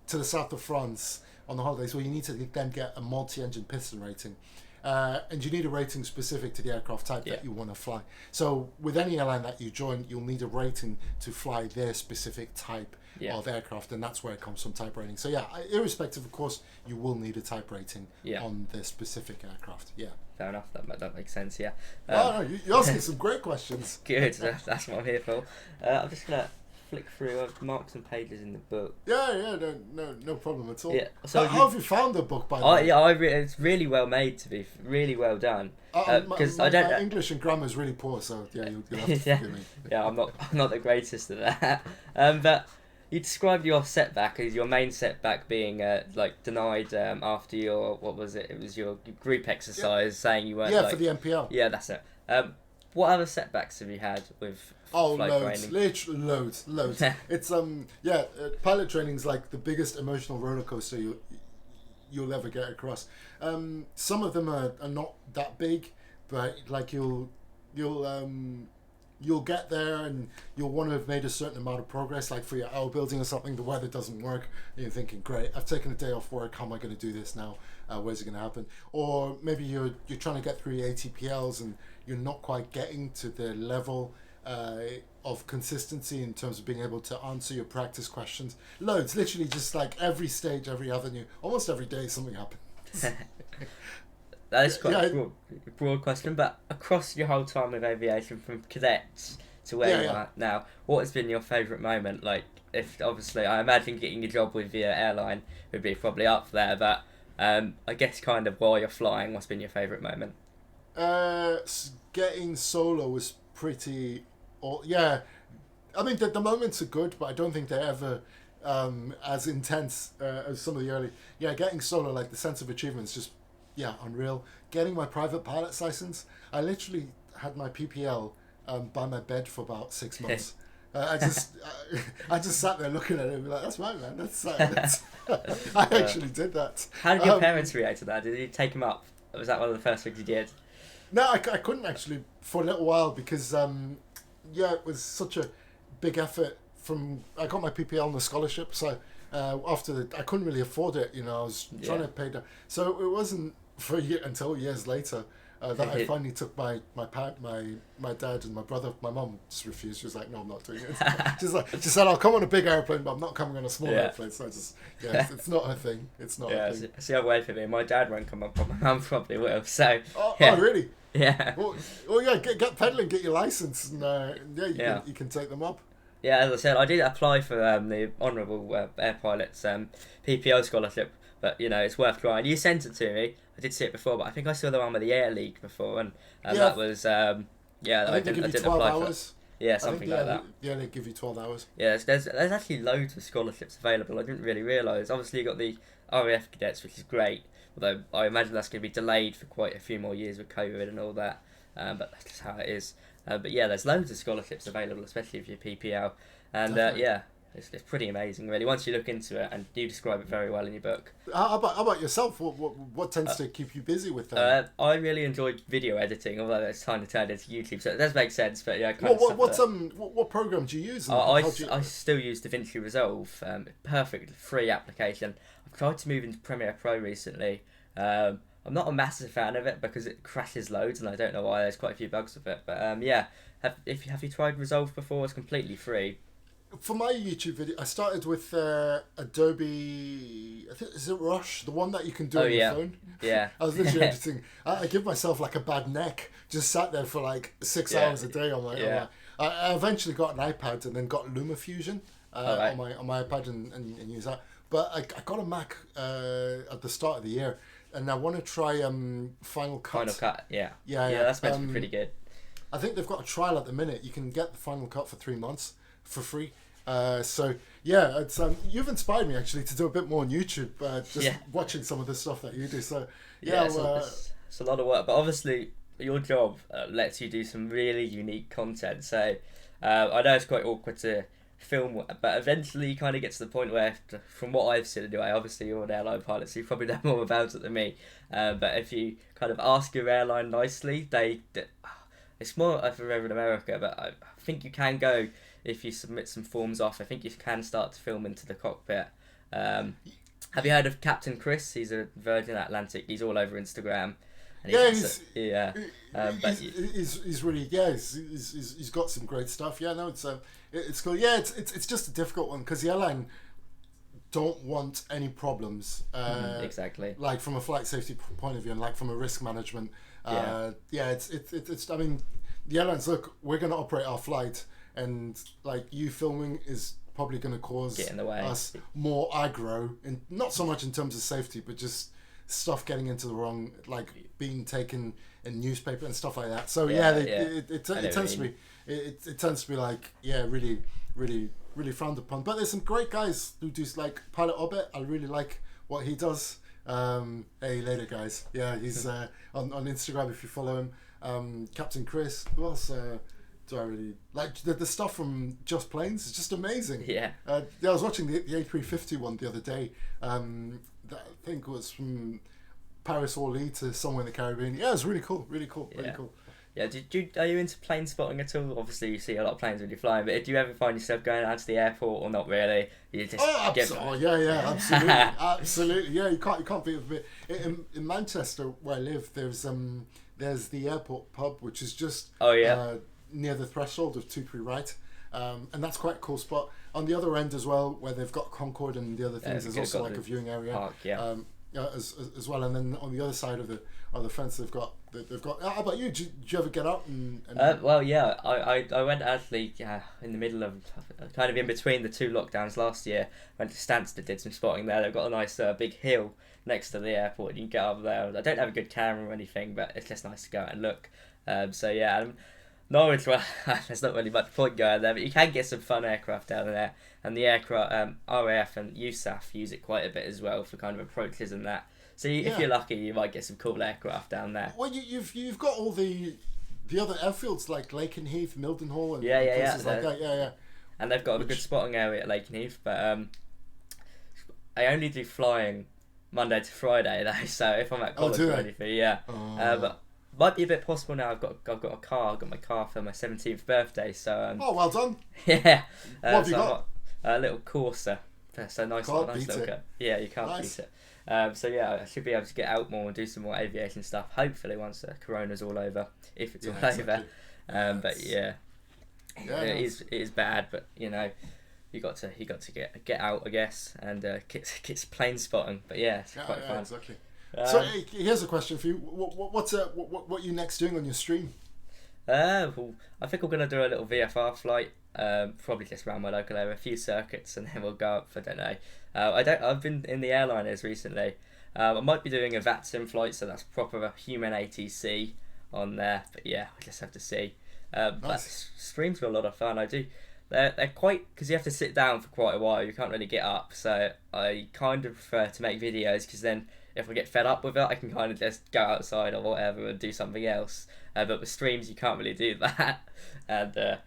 to the south of France on the holidays. Well, you need to then get a multi-engine piston rating, and you need a rating specific to the aircraft type that you want to fly. So with any airline that you join, you'll need a rating to fly their specific type of aircraft, and that's where it comes from, type rating. So yeah, irrespective, of course, you will need a type rating on the specific aircraft. Fair enough, that makes sense. No, you're asking some great questions. Good, that's what I'm here for. I'm just gonna flick through. I've marked some pages in the book. No problem at all. So how have you found the book, by the way? It's really well made, to be really well done. Because my English and grammar is really poor, so you'll have to forgive me. I'm not the greatest at that. But you described your setback as your main setback being denied after your, what was it? It was your group exercise, saying you weren't for the MPL. Yeah, that's it. What other setbacks have you had with flight training? Literally loads. It's pilot training's like the biggest emotional roller coaster you'll ever get across. Some of them are not that big, but like you'll get there and you'll want to have made a certain amount of progress, like for your hour building or something. The weather doesn't work, and you're thinking, great, I've taken a day off work, how am I going to do this now? Where's it going to happen? Or maybe you're trying to get through your ATPLs and you're not quite getting to the level of consistency in terms of being able to answer your practice questions. Loads, literally just like every stage, every avenue, almost every day something happens. That is quite a broad question, but across your whole time with aviation, from cadets to where you are now, what has been your favourite moment? Like, if obviously, I imagine getting a job with your airline would be probably up there, but I guess kind of while you're flying, what's been your favourite moment? Getting solo was pretty... I mean, the moments are good, but I don't think they're ever as intense as some of the early... Getting solo, like the sense of achievement is just... unreal. Getting my private pilot's license, I literally had my PPL by my bed for about 6 months. I just sat there looking at it and be like, that's right, man. That's I actually did that. How did your parents react to that? Did you take them up? Or was that one of the first things you did? No, I couldn't actually for a little while because it was such a big effort. I got my PPL on the scholarship, so I couldn't really afford it. I was trying to pay down. So it wasn't for a year until years later that I finally took my dad and my brother. My mum just refused. She was like, "No, I'm not doing it." She said, "I'll come on a big airplane, but I'm not coming on a small airplane." So it's not her thing. It's not her thing. It's the other way for me. My dad won't come up, but my mum probably will. So. Oh, really? Yeah. Well, get pedaling, get your license, and you can take them up. Yeah, as I said, I did apply for the Honourable Air Pilots PPL scholarship, but it's worth trying. You sent it to me. I did see it before, but I think I saw the one with the Air League before, and that was I didn't apply hours. for. Yeah, something like that. Yeah, they give you 12 hours. Yeah, there's actually loads of scholarships available. I didn't really realise. Obviously, you got the RAF cadets, which is great. Although I imagine that's going to be delayed for quite a few more years with COVID and all that. But that's just how it is. But there's loads of scholarships available, especially if you're PPL. And it's pretty amazing, really. Once you look into it, and you describe it very well in your book. How about yourself? What tends to keep you busy with that? I really enjoyed video editing, although it's kind of turned into YouTube, so it does make sense. But yeah, what program do you use? I still use DaVinci Resolve. Perfect free application. I've tried to move into Premiere Pro recently. I'm not a massive fan of it because it crashes loads, and I don't know why. There's quite a few bugs with it, but yeah. Have you tried Resolve before? It's completely free. For my YouTube video, I started with Adobe. I think is it Rush, the one that you can do on your phone. Yeah. I was literally editing. I give myself like a bad neck. Just sat there for like 6 hours a day on my. I eventually got an iPad and then got LumaFusion on my iPad and use that. But I got a Mac at the start of the year, and I want to try Final Cut. Final Cut, yeah. Yeah, that's meant to be pretty good. I think they've got a trial at the minute. You can get the Final Cut for 3 months for free. So yeah, it's you've inspired me actually to do a bit more on YouTube. Watching some of the stuff that you do. So yeah, it's a lot of work, but obviously your job lets you do some really unique content. So I know it's quite awkward to film, but eventually you kind of get to the point where, from what I've seen anyway, obviously you're an airline pilot, so you probably know more about it than me. But if you kind of ask your airline nicely, it's more over in America, but I think you can go. If you submit some forms off, I think you can start to film into the cockpit. Have you heard of Captain Chris? He's a Virgin Atlantic. He's all over Instagram. And he's really he's got some great stuff. Yeah, no, it's cool. Yeah, it's just a difficult one because the airline don't want any problems. Exactly. Like from a flight safety point of view and like from a risk management. It's. I mean, the airlines look. We're going to operate our flight. And like you filming is probably going to cause us more aggro, and not so much in terms of safety, but just stuff getting into the wrong, like being taken in newspaper and stuff like that. So it tends to be like really frowned upon. But there's some great guys who do like Pilot Orbit. I really like what he does. Hey later guys. Yeah, he's on Instagram if you follow him. Captain Chris. Who else? Do I really like the stuff from Just Planes? It's just amazing. Yeah. I was watching the A350 one the other day. That I think was from Paris Orly to somewhere in the Caribbean. Yeah, it was really cool. Really cool. Yeah. Are you into plane spotting at all? Obviously, you see a lot of planes when you're flying, but do you ever find yourself going out to the airport or not really? You just absolutely, absolutely. Yeah, you can't beat it. In Manchester, where I live, there's the airport pub, which is just near the threshold of Tupri Right, and that's quite a cool spot. On the other end as well, where they've got Concord and the other things, there's also like a viewing area park, as well. And then on the other side of the fence, they've got. How about you? Did you ever get out and I went actually in the middle of kind of in between the two lockdowns last year. Went to Stansted, did some spotting there. They've got a nice big hill next to the airport. You can get up there. I don't have a good camera or anything, but it's just nice to go out and look. Norwich, well, there's not really much point going there, but you can get some fun aircraft down there. And the aircraft, RAF and USAF use it quite a bit as well for kind of approaches and that. So if you're lucky, you might get some cool aircraft down there. Well, you've got all the other airfields like Lakenheath, Mildenhall, and places like that. Yeah. And they've got a good spotting area at Lakenheath, but I only do flying Monday to Friday though. So if I'm at college or anything, but. Might be a bit possible now. I've got a car. I got my car for my 17th birthday. So well done. Yeah. What have you got? A little Corsa. So nice little car. Yeah, you can't beat it. I should be able to get out more and do some more aviation stuff. Hopefully, once Corona's all over, if it's all over. It is bad, but you got to get out, I guess, and get plane spotting. But yeah, it's quite fun. Exactly. So here's a question for you. What are you next doing on your stream? Well, I think we're gonna do a little VFR flight. Probably just around my local area, a few circuits, and then we'll go up for I've been in the airliners recently. I might be doing a VATSIM flight, so that's proper human ATC on there. But yeah, we'll just have to see. But streams are a lot of fun. I do. They're quite, because you have to sit down for quite a while. You can't really get up. So I kind of prefer to make videos because then, if I get fed up with it, I can kind of just go outside or whatever and do something else. But with streams, you can't really do that. And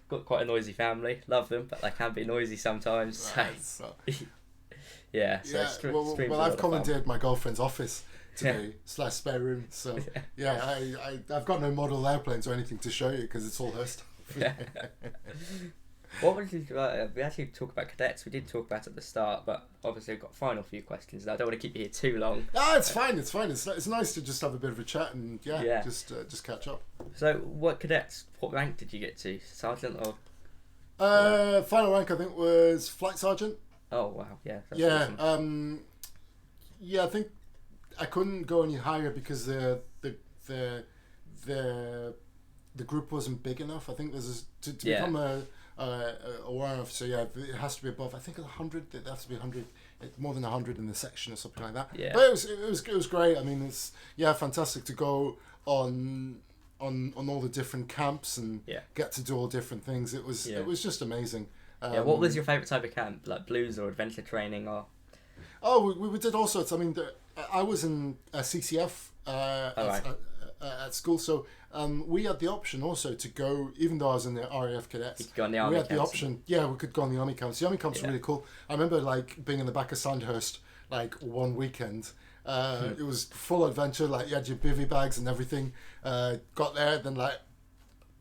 got quite a noisy family. Love them, but they can be noisy sometimes. So. Yeah. So well, I've commandeered my girlfriend's office today / spare room. So yeah, I've got no model airplanes or anything to show you because it's all her stuff. What would you? We actually talk about cadets. We did talk about it at the start, but obviously we've got final few questions. I don't want to keep you here too long. No, it's fine. It's fine. It's nice to just have a bit of a chat and just catch up. So, what cadets? What rank did you get to? Sergeant or? Final rank I think was flight sergeant. Oh wow! Yeah. Yeah. Awesome. I think I couldn't go any higher because the group wasn't big enough. I think there's to become a warrant officer. Yeah, it has to be above. I think 100. It has to be 100. More than 100 in the section or something like that. Yeah. But it was great. I mean, it's fantastic to go on all the different camps and get to do all different things. It was just amazing. What was your favourite type of camp? Like blues or adventure training or? Oh, we did all sorts. I mean, I was in a CCF at school, so we had the option also to go. Even though I was in the RAF Cadets, you could go on the army. We had the option. Yeah, we could go on the army camps. The army camps were really cool. I remember like being in the back of Sandhurst like one weekend. It was full adventure. Like you had your bivvy bags and everything. Got there, then like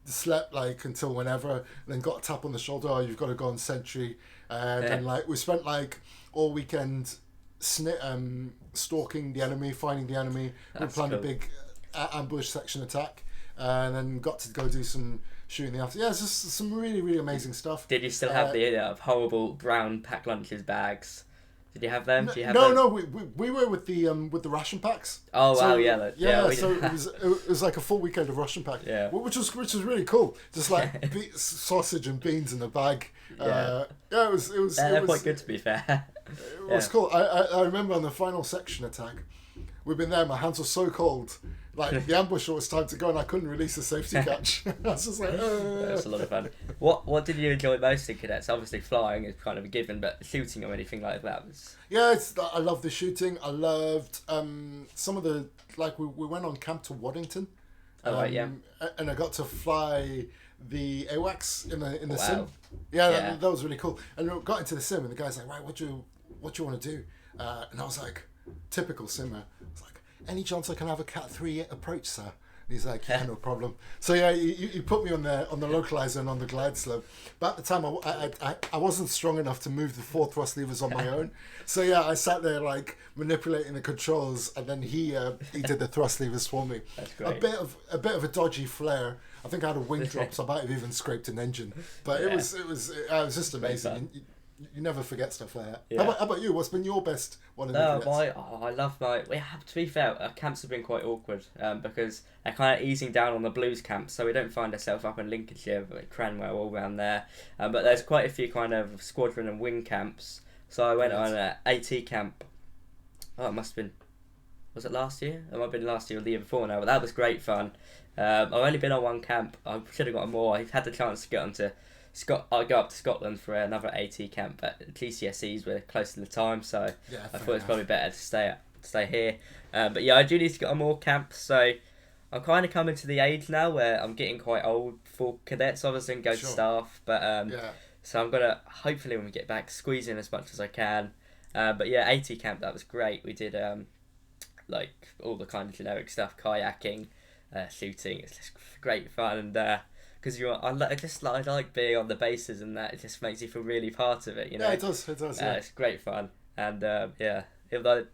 slept like until whenever, then got a tap on the shoulder. Oh, you've got to go on sentry. And like we spent like all weekend stalking the enemy, finding the enemy. We planned a big ambush section attack, and then got to go do some shooting after. Yeah, it's just some really, really amazing stuff. Did you still have the horrible brown pack lunches bags? Did you have them? No, we were with the ration packs. Oh wow, so it was like a full weekend of ration pack. Yeah, which was really cool. Just like sausage and beans in a bag. It was. They're quite good to be fair. It was cool. I remember on the final section attack, we've been there. My hands were so cold. Like the ambush was time to go, and I couldn't release the safety catch. I was just like, That's a lot of fun. What did you enjoy most in cadets? Obviously, flying is kind of a given, but shooting or anything like that was. Yeah, I loved the shooting. I loved some of the we went on camp to Waddington. And I got to fly the AWACS in the sim. Yeah, that was really cool. And we got into the sim, and the guy's like, right, what do you want to do? And I was like, typical simmer. I was like, any chance I can have a Cat 3 approach, sir? And he's like, yeah, no problem. So yeah, you put me on the localizer and on the glide slope. But at the time, I wasn't strong enough to move the 4 thrust levers on my own. So yeah, I sat there like manipulating the controls, and then he did the thrust levers for me. That's great. A bit of a dodgy flare. I think I had a wing drop, so I might have even scraped an engine. But it was just amazing. You never forget stuff like that. Yeah. How about you? What's been your best one of the cadets? I love to be fair, our camps have been quite awkward because they're kind of easing down on the blues camps, so we don't find ourselves up in Lincolnshire, Cranwell, all around there. But there's quite a few kind of squadron and wing camps. So I went on an AT camp. Oh, it must have been. Was it last year? It might have been last year or the year before now, but that was great fun. I've only been on one camp. I should have got more. I've had the chance to get onto. I go up to Scotland for another AT camp, but GCSEs were close to the time, so I thought it's probably better to stay here. But yeah, I do need to get on more camps, so I'm kind of coming to the age now where I'm getting quite old for cadets, obviously, and go to staff. But so I'm gonna hopefully when we get back squeeze in as much as I can. But yeah, AT camp, that was great. We did like all the kind of generic stuff, kayaking, shooting. It's just great fun and. Because I like being on the bases and that, it just makes you feel really part of it, you know. Yeah, it does. Yeah. It's great fun, and even though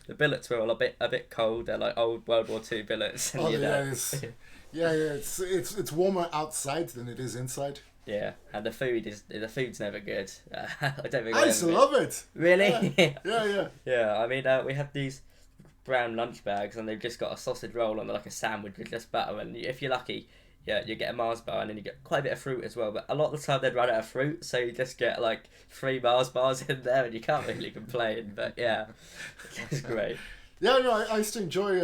the billets were all a bit cold, they're like old World War II billets. And, it's warmer outside than it is inside. Yeah, and the food's never good. I don't think I used to love it. Really? Yeah. Yeah, I mean, we have these brown lunch bags, and they've just got a sausage roll on like a sandwich with just butter, and if you're lucky. Yeah, you get a Mars bar and then you get quite a bit of fruit as well. But a lot of the time they'd run out of fruit, so you just get like 3 Mars bars in there and you can't really complain. But yeah, it's great. Yeah, no, I used to enjoy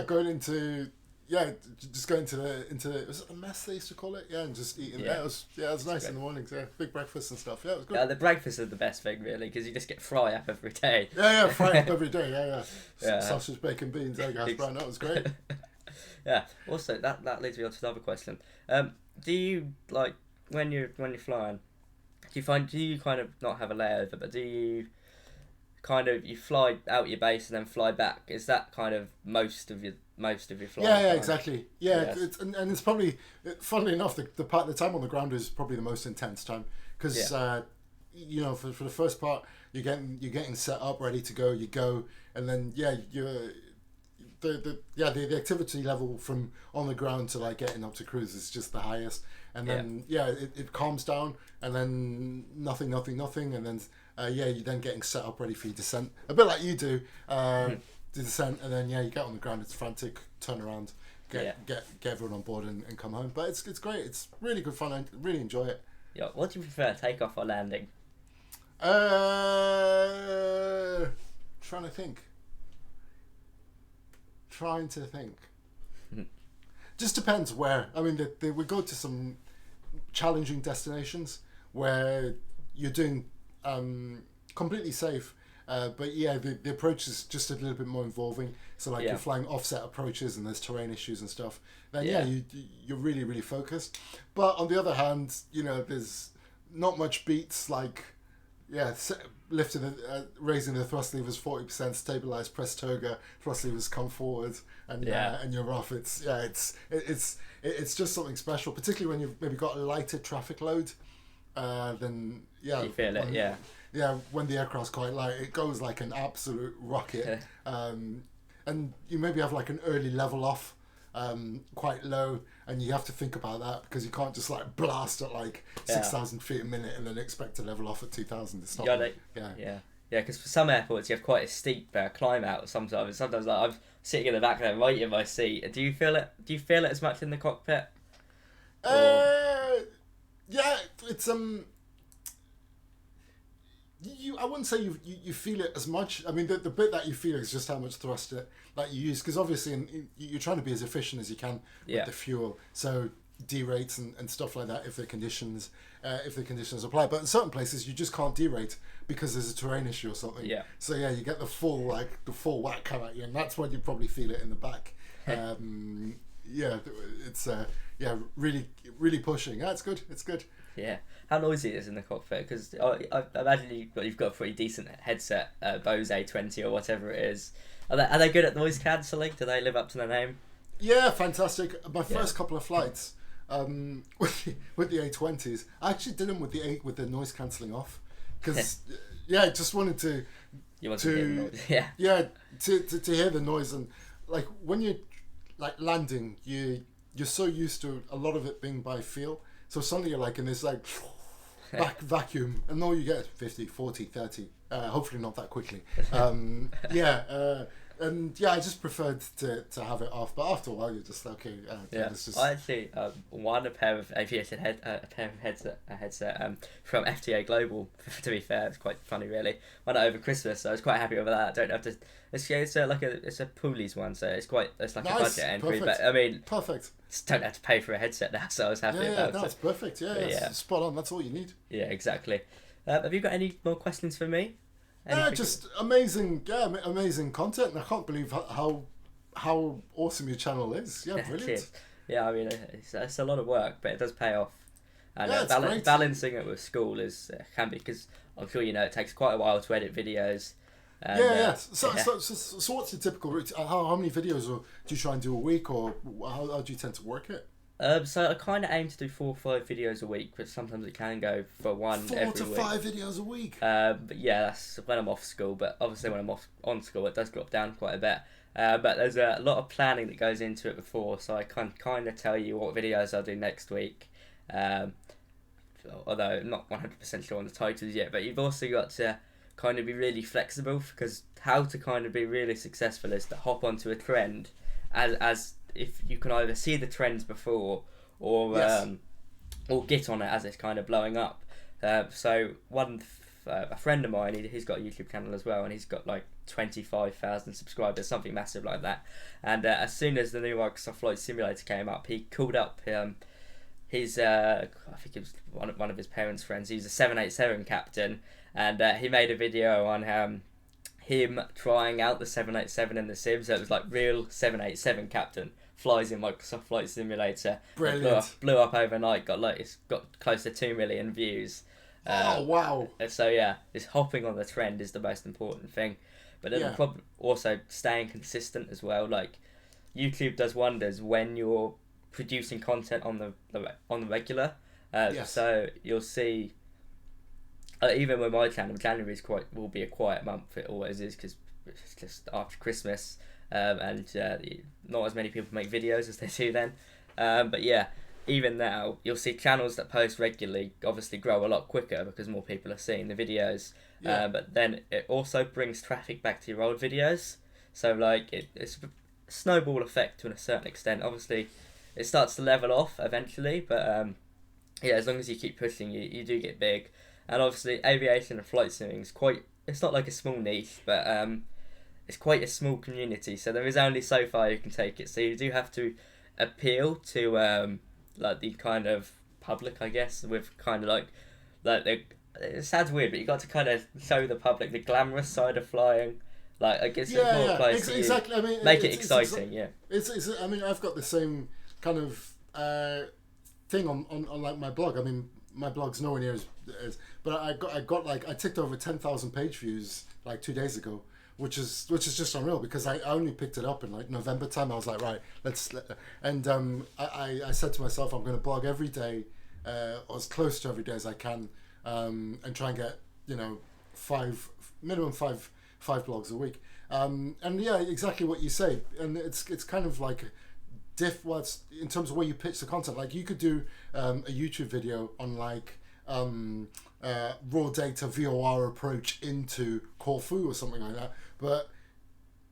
going into was it a mess they used to call it? Yeah, and just eating there. It was nice in the mornings. Yeah, big breakfast and stuff. Yeah, it was good. Yeah, the breakfast is the best thing really because you just get fry up every day. Yeah, fry up every day. Yeah. Sausage, bacon, beans, egg, hash brown. That was great. Yeah. Also, that leads me on to another question. do you like when you're flying? Do you kind of not have a layover, but do you kind of you fly out your base and then fly back? Is that kind of most of your flying Yeah, time? exactly. Yeah, Yes. and it's probably, funnily enough, the time on the ground is probably the most intense time because you know, for the first part you're getting set up, ready to go. You go, and then the activity level from on the ground to like getting up to cruise is just the highest, and then it calms down, and then nothing, and then you're then getting set up ready for your descent, a bit like you do. The descent, and then you get on the ground. It's frantic. Turn around, get everyone on board, and come home. But it's great. It's really good fun. I really enjoy it. Yeah. What do you prefer, takeoff or landing? Trying to think. Just depends where. I mean, we go to some challenging destinations where you're doing completely safe. But the approach is just a little bit more involving. So like you're flying offset approaches and there's terrain issues and stuff. Then you're really, really focused. But on the other hand, you know, there's not much beats like lifting raising the thrust levers 40%, stabilize, press toga, thrust levers come forward, and you're off. It's just something special, particularly when you've maybe got a lighter traffic load. Then you feel it, when the aircraft's quite light, it goes like an absolute rocket. And you maybe have like an early level off, quite low, and you have to think about that because you can't just like blast at like 6,000 feet a minute and then expect to level off at 2,000. It's not. Because for some airports you have quite a steep climb out. Sometimes like I'm sitting in the back there, right in my seat. Do you feel it? Do you feel it as much in the cockpit? It's I wouldn't say you feel it as much. I mean, the bit that you feel is just how much thrust that you use, because obviously you're trying to be as efficient as you can with the fuel. So derates and stuff like that if the conditions apply. But in certain places you just can't derate because there's a terrain issue or something. Yeah. So you get the full whack come at you, and that's when you probably feel it in the back. It's really, really pushing. Yeah, it's good. It's good. Yeah. How noisy it is in the cockpit? Because I imagine you've got a pretty decent headset, Bose A20 or whatever it is. Are they good at noise cancelling? Do they live up to their name? Yeah, fantastic. My first couple of flights with the A20s, I actually did them with the noise cancelling off, because I just wanted to to hear the noise, and like when you're like landing, you're so used to a lot of it being by feel. So suddenly you're like in this like vacuum, and all you get 50, 40, 30. Hopefully not that quickly. I just preferred to have it off. But after a while, you're just okay. It's just... I actually won a pair of aviation headset from FTA Global. To be fair, it's quite funny, really. Won it over Christmas, so I was quite happy with that. I don't have to. It's a Poolies one, so it's like nice, a budget entry. Perfect. But I mean, perfect. Just don't have to pay for a headset now, so I was happy about it. It's perfect. It's spot on. That's all you need. Yeah, exactly. Have you got any more questions for me? Just amazing. Amazing content. And I can't believe how awesome your channel is. Yeah, brilliant. Cheers. Yeah, I mean, it's a lot of work, but it does pay off. And great. Balancing it with school can be, because I'm sure you know it takes quite a while to edit videos. So what's your typical route? How many videos do you try and do a week, or how do you tend to work it? So I kind of aim to do 4 or 5 videos a week, but sometimes it can go for one every week. 4 to 5 videos a week? But yeah, that's when I'm off school, but obviously when I'm on school it does drop down quite a bit. But there's a lot of planning that goes into it before, so I can kind of tell you what videos I'll do next week. Although I'm not 100% sure on the titles yet, but you've also got to kind of be really flexible, because how to kind of be really successful is to hop onto a trend as if you can either see the trends before or get on it as it's kind of blowing up. So a friend of mine, he's got a YouTube channel as well, and he's got like 25,000 subscribers, something massive like that. And as soon as the new Microsoft Flight Simulator came up, he called up his I think it was one of his parents' friends. He's a 787 captain, and he made a video on him trying out the 787 in the sim. So it was like real 787 captain flies in Microsoft Flight Simulator. Brilliant. Blew up overnight. It's got close to 2 million views. Oh wow! So yeah, this hopping on the trend is the most important thing, but then also staying consistent as well. Like YouTube does wonders when you're producing content on the regular. So you'll see. Even with my channel, January will be a quiet month. It always is because it's just after Christmas, and not as many people make videos as they do then. But yeah. Even now, you'll see channels that post regularly obviously grow a lot quicker because more people are seeing the videos. But then it also brings traffic back to your old videos. So like it's a snowball effect to a certain extent. Obviously, it starts to level off eventually, but as long as you keep pushing, you do get big. And obviously, aviation and flight simming is it's not like a small niche, but it's quite a small community. So there is only so far you can take it. So you do have to appeal to like the kind of public, I guess, with kind of it sounds weird, but you got to kind of show the public the glamorous side of flying. Like, I guess it's more applies to exactly. You. I mean, make it exciting. It's. I mean, I've got the same kind of thing on like my blog. I mean, my blog's nowhere near as but I got like I ticked over 10,000 page views like 2 days ago. Which is just unreal because I only picked it up in like November time. I was like, right, I said to myself, I'm going to blog every day, or as close to every day as I can, and try and get minimum five blogs a week. And yeah, exactly what you say. And it's kind of like what's in terms of where you pitch the content. Like you could do a YouTube video on like. Raw data VOR approach into Corfu or something like that, but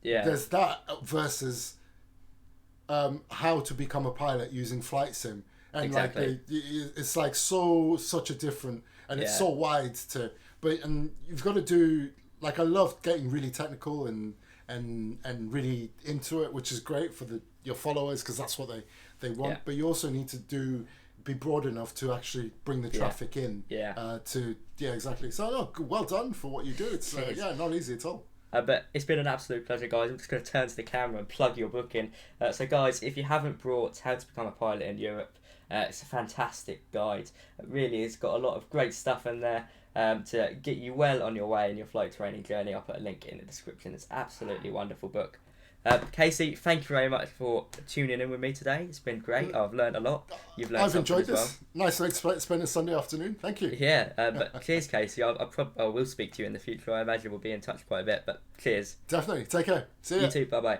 there's that versus how to become a pilot using flight sim, and like it's like such a different, and it's so wide and you've got to do like I love getting really technical and really into it, which is great for your followers because that's what they want, but you also need to be broad enough to actually bring the traffic in. Exactly. So well done for what you do. It's not easy at all. But it's been an absolute pleasure, guys. I'm just going to turn to the camera and plug your book in. So guys, if you haven't brought How to Become a Pilot in Europe, it's a fantastic guide. It really has got a lot of great stuff in there to get you well on your way in your flight training journey. I'll put a link in the description. It's an absolutely wonderful book. Casey, thank you very much for tuning in with me today. It's been great. I've learned a lot. You've learned. I've enjoyed this. Nice to spend a Sunday afternoon. Thank you. Yeah, but cheers, Casey. I will speak to you in the future. I imagine we'll be in touch quite a bit. But cheers. Definitely. Take care. See you. You too. Bye bye.